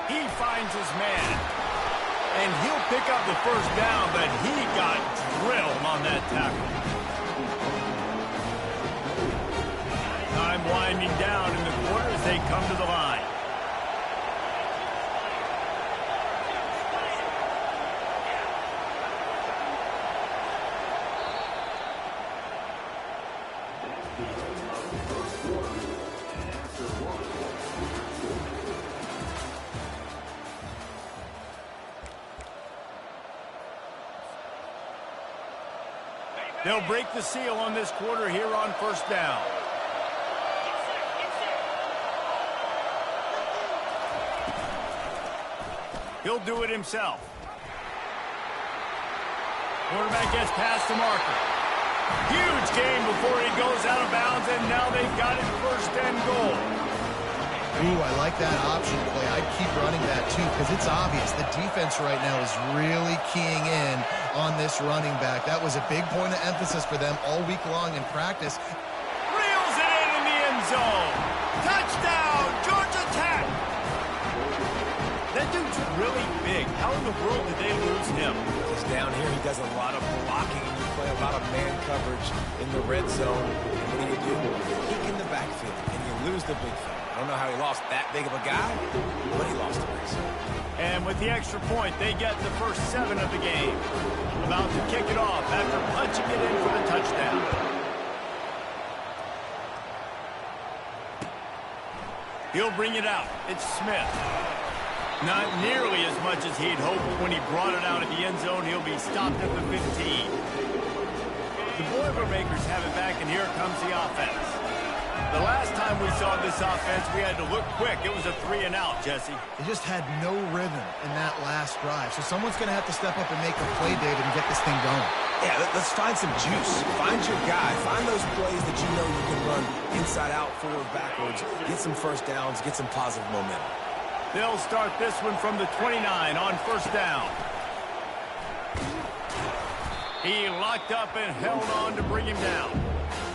He finds his man. And he'll pick up the first down, but he got drilled on that tackle. Time winding down in the quarter as they come to the line. They'll break the seal on this quarter here on first down. He'll do it himself. Quarterback gets past the marker. Huge gain before he goes out of bounds, and now they've got it first and goal. Ooh, I like that option play. I'd keep running that, too, because it's obvious the defense right now is really keying in on this running back. That was a big point of emphasis for them all week long in practice. Reels it in the end zone. Touchdown, Georgia Tech. That dude's really big. How in the world did they lose him? Because down here he does a lot of blocking, and you play a lot of man coverage in the red zone. And what do? Kick in the backfield, and you lose the big fella. I don't know how he lost that big of a guy, but he lost the race. And with the extra point, they get the first 7 of the game. About to kick it off after punching it in for the touchdown. He'll bring it out. It's Smith. Not nearly as much as he'd hoped. When he brought it out of the end zone, he'll be stopped at the 15. The Boilermakers have it back, and here comes the offense. The last time we saw this offense, we had to look quick. It was a 3-and-out, Jesse. They just had no rhythm in that last drive. So someone's going to have to step up and make a play, David, and get this thing going. Yeah, let's find some juice. Find your guy. Find those plays that you know you can run inside out, forward, backwards. Get some first downs. Get some positive momentum. They'll start this one from the 29 on first down. He locked up and held on to bring him down.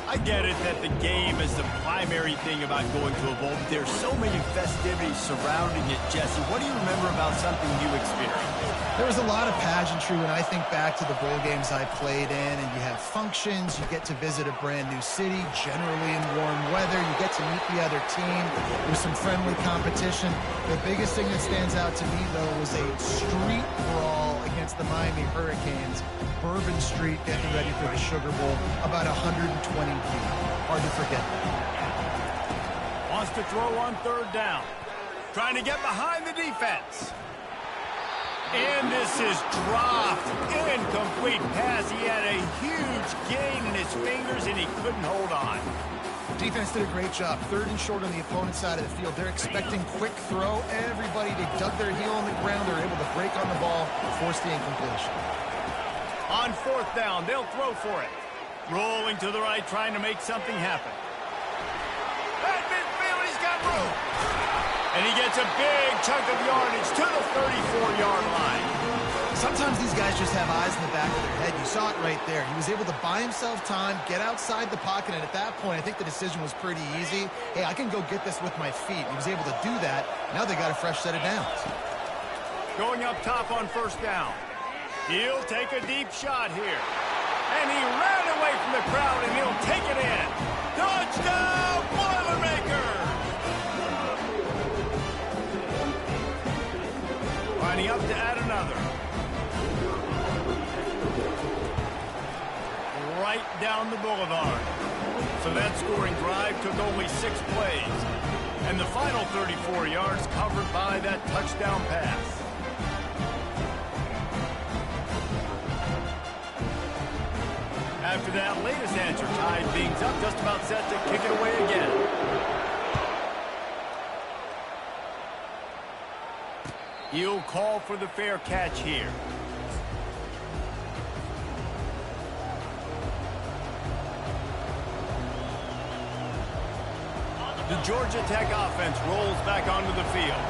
I get it that the game is the primary thing about going to a bowl. There's so many festivities surrounding it, Jesse. What do you remember about something you experienced? There was a lot of pageantry when I think back to the bowl games I played in, and you have functions, you get to visit a brand new city, generally in warm weather, you get to meet the other team, there's some friendly competition. The biggest thing that stands out to me, though, was a street brawl against the Miami Hurricanes. Bourbon Street getting ready for the Sugar Bowl, about 120 feet. Hard to forget that. Wants to throw on third down. Trying to get behind the defense. And this is dropped. Incomplete pass. He had a huge gain in his fingers, and he couldn't hold on. Defense did a great job. 3rd and short on the opponent's side of the field. They're expecting quick throw. Everybody, they dug their heel on the ground. They're able to break on the ball and force the incompletion. On 4th down, they'll throw for it. Rolling to the right, trying to make something happen. At midfield, he's got room. And he gets a big chunk of yardage to the 34-yard line. Sometimes these guys just have eyes in the back of their head. You saw it right there. He was able to buy himself time, get outside the pocket, and at that point, I think the decision was pretty easy. Hey, I can go get this with my feet. He was able to do that. Now they got a fresh set of downs. Going up top on first down. He'll take a deep shot here. And he ran away from the crowd, and he'll take it in. Touchdown, Boilermakers! Lining up to add another. Right down the boulevard. So that scoring drive took only 6 plays. And the final 34 yards covered by that touchdown pass. After that latest answer, tied things up, just about set to kick it away again. He'll call for the fair catch here. The Georgia Tech offense rolls back onto the field.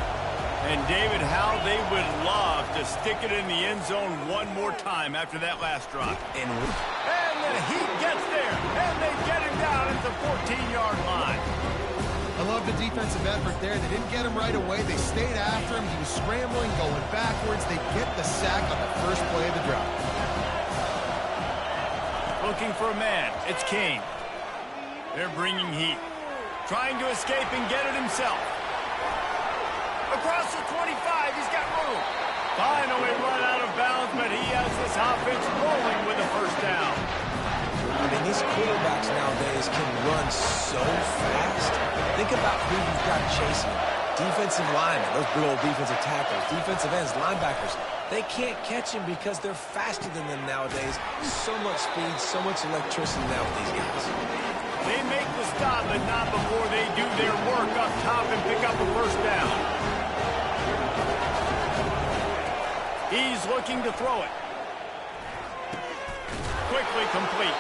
And David, how they would love to stick it in the end zone one more time after that last drive. And the Heat gets there, and they get him down at the 14-yard line. I love the defensive effort there. They didn't get him right away. They stayed after him. He was scrambling, going backwards. They get the sack on the first play of the drive. Looking for a man. It's King. They're bringing heat. Trying to escape and get it himself. Across the 25, he's got room. Finally run out of bounds, but he has this offense rolling with a first down. I mean, these quarterbacks nowadays can run so fast. Think about who you've got chasing. Defensive linemen, those big old defensive tackles, defensive ends, linebackers. They can't catch him because they're faster than them nowadays. So much speed, so much electricity now with these guys. They make the stop, but not before they do their work up top and pick up a first down. He's looking to throw it. Quickly complete.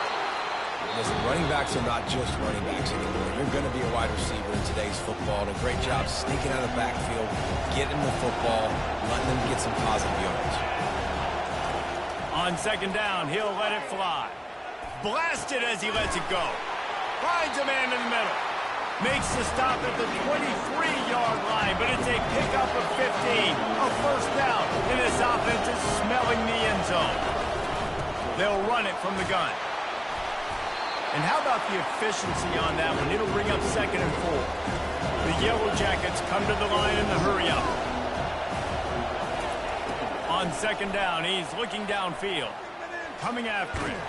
Listen, running backs are not just running backs anymore. You're going to be a wide receiver in today's football. And a great job sneaking out of the backfield, getting the football, letting them get some positive yards. On second down, he'll let it fly. Blasted as he lets it go. Finds a man in the middle. Makes the stop at the 23-yard line, but it's a pickup of 15. A first down, and this offense is smelling the end zone. They'll run it from the gun. And how about the efficiency on that one? It'll bring up 2nd and 4. The Yellow Jackets come to the line in the hurry-up. On 2nd down, he's looking downfield. Coming after it.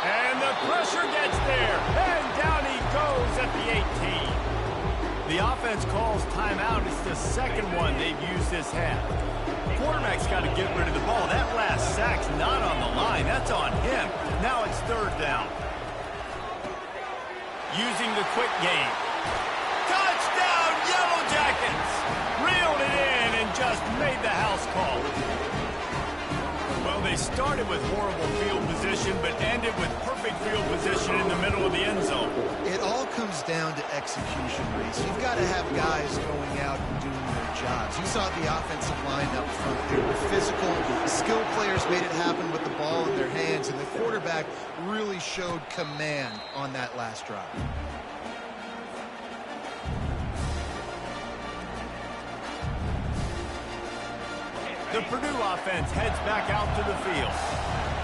And the pressure gets there. And down he goes at the 18. The offense calls timeout. It's the second one they've used this half. The quarterback's got to get rid of the ball. That last sack's not on the line. That's on him. Now it's 3rd down. Using the quick game. Touchdown, Yellow Jackets! Reeled it in and just made the house call. Well, they started with horrible field position, but ended with perfect field position in the middle of the end zone. It all comes down to execution, Reese. You've got to have guys going out and doing their jobs. You saw the offensive line up front. They were physical. Skilled players made it happen with the ball in their hands, and the quarterback really showed command on that last drive. The Purdue offense heads back out to the field.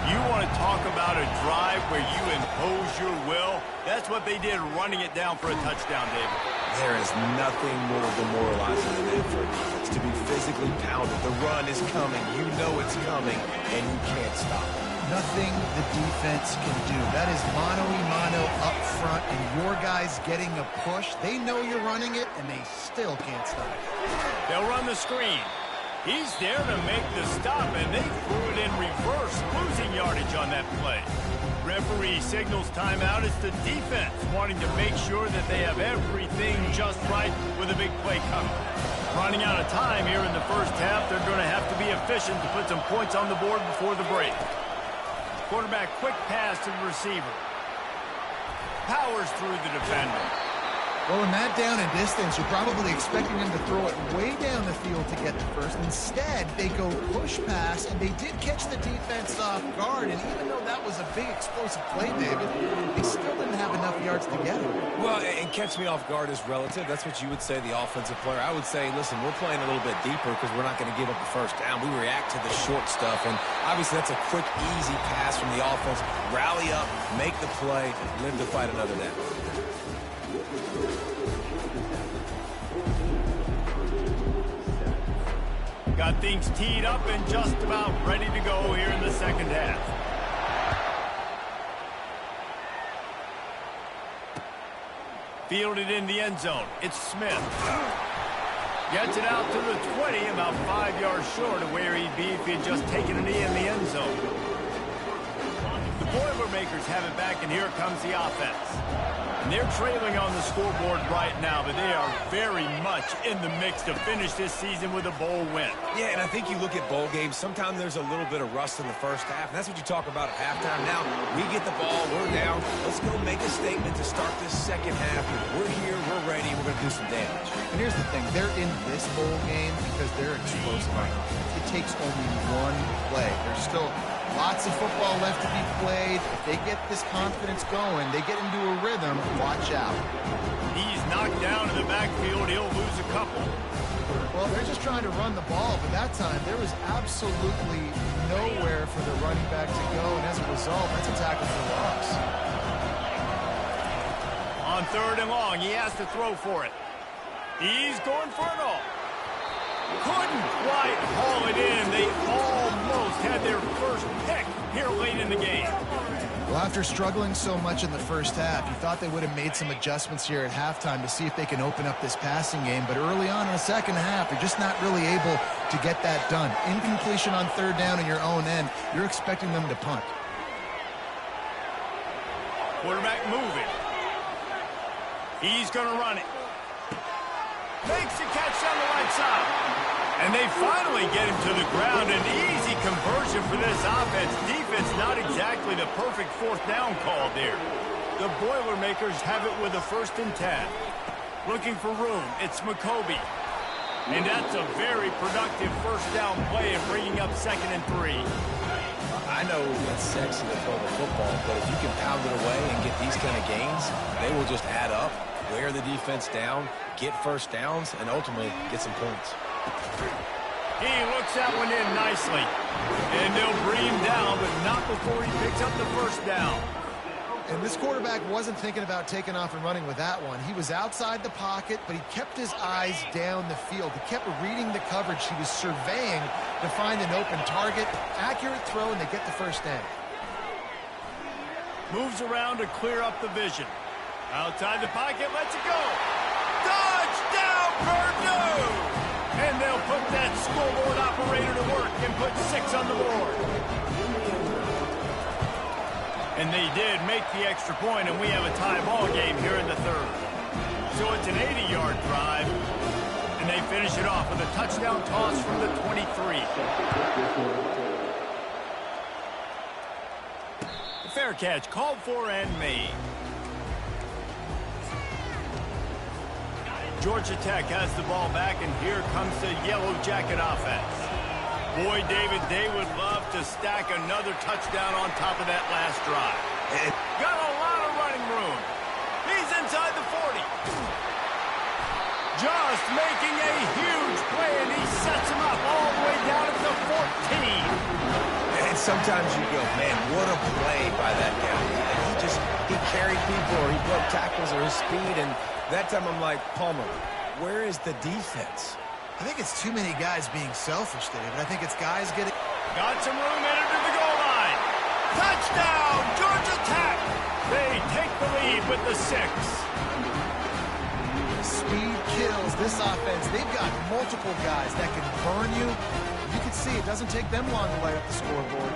You want to talk about a drive where you impose your will? That's what they did, running it down for a touchdown, David. There is nothing more demoralizing than that for a defense, to be physically pounded. The run is coming. You know it's coming, and you can't stop it. Nothing the defense can do. That is mano-a-mano up front, and your guys getting a push. They know you're running it, and they still can't stop it. They'll run the screen. He's there to make the stop, and they threw it in reverse, losing yardage on that play. Referee signals timeout. It's the defense wanting to make sure that they have everything just right with a big play coming. Running out of time here in the first half, they're going to have to be efficient to put some points on the board before the break. Quarterback quick pass to the receiver. Powers through the defender. Well, in that down and distance, you're probably expecting him to throw it way down the field to get the first. Instead, they go push pass, and they did catch the defense off guard. And even though that was a big explosive play, David, they still didn't have enough yards to get it. Well, and catch me off guard is relative. That's what you would say, the offensive player. I would say, listen, we're playing a little bit deeper because we're not going to give up the first down. We react to the short stuff, and obviously that's a quick, easy pass from the offense. Rally up, make the play, live to fight another down. Got things teed up and just about ready to go here in the second half. Fielded in the end zone. It's Smith. Gets it out to the 20, about 5 yards short of where he'd be if he had just taken a knee in the end zone. The Boilermakers have it back, and here comes the offense. And they're trailing on the scoreboard right now, but they are very much in the mix to finish this season with a bowl win. Yeah, and I think you look at bowl games, sometimes there's a little bit of rust in the first half, and that's what you talk about at halftime. Now, we get the ball, we're down. Let's go make a statement to start this second half. We're here, we're ready, we're going to do some damage. And here's the thing. They're in this bowl game because they're explosive on offense. It takes only one play. There's still lots of football left to be played. If they get this confidence going, they get into a rhythm, watch out. He's knocked down in the backfield. He'll lose a couple. Well, they're just trying to run the ball, but that time there was absolutely nowhere for the running back to go, and as a result, that's a tackle for loss. On 3rd and long, he has to throw for it. He's going for it all. Couldn't quite haul it in. They almost had their first pick here late in the game. Well, after struggling so much in the first half, you thought they would have made some adjustments here at halftime to see if they can open up this passing game. But early on in the second half, they're just not really able to get that done. Incompletion on 3rd down in your own end, you're expecting them to punt. Quarterback moving. He's going to run it. Makes the catch on the right side. And they finally get him to the ground. An easy conversion for this offense. Defense not exactly the perfect 4th down call there. The Boilermakers have it with a 1st and 10. Looking for room. It's McCoby. And that's a very productive 1st down play of bringing up 2nd and 3. I know it's sexy to throw the football, but if you can pound it away and get these kind of gains, they will just add up. wear the defense down, get first downs, and ultimately get some points. He looks that one in nicely. And they'll bring him down, but not before he picks up the first down. And this quarterback wasn't thinking about taking off and running with that one. He was outside the pocket, but he kept his eyes down the field. He kept reading the coverage. He was surveying to find an open target. Accurate throw, and they get the first down. Moves around to clear up the vision. Outside the pocket, lets it go. Touchdown, Purdue! And they'll put that scoreboard operator to work and put 6 on the board. And they did make the extra point, and we have a tie ball game here in the third. So it's an 80-yard drive, and they finish it off with a touchdown toss from the 23. The fair catch called for and made. Georgia Tech has the ball back, and here comes the Yellow Jacket offense. Boy, David, they would love to stack another touchdown on top of that last drive. Got a lot of running room. He's inside the 40. Just making a huge play, and he sets him up all the way down at the 14. And sometimes you go, man, what a play by that guy. He carried people, or he broke tackles, or his speed, and that time I'm like, Palmer, where is the defense? I think it's too many guys being selfish, David. I think it's guys getting... Got some room headed to the goal line. Touchdown, Georgia Tech. They take the lead with the 6. Speed kills this offense. They've got multiple guys that can burn you. You can see it doesn't take them long to light up the scoreboard.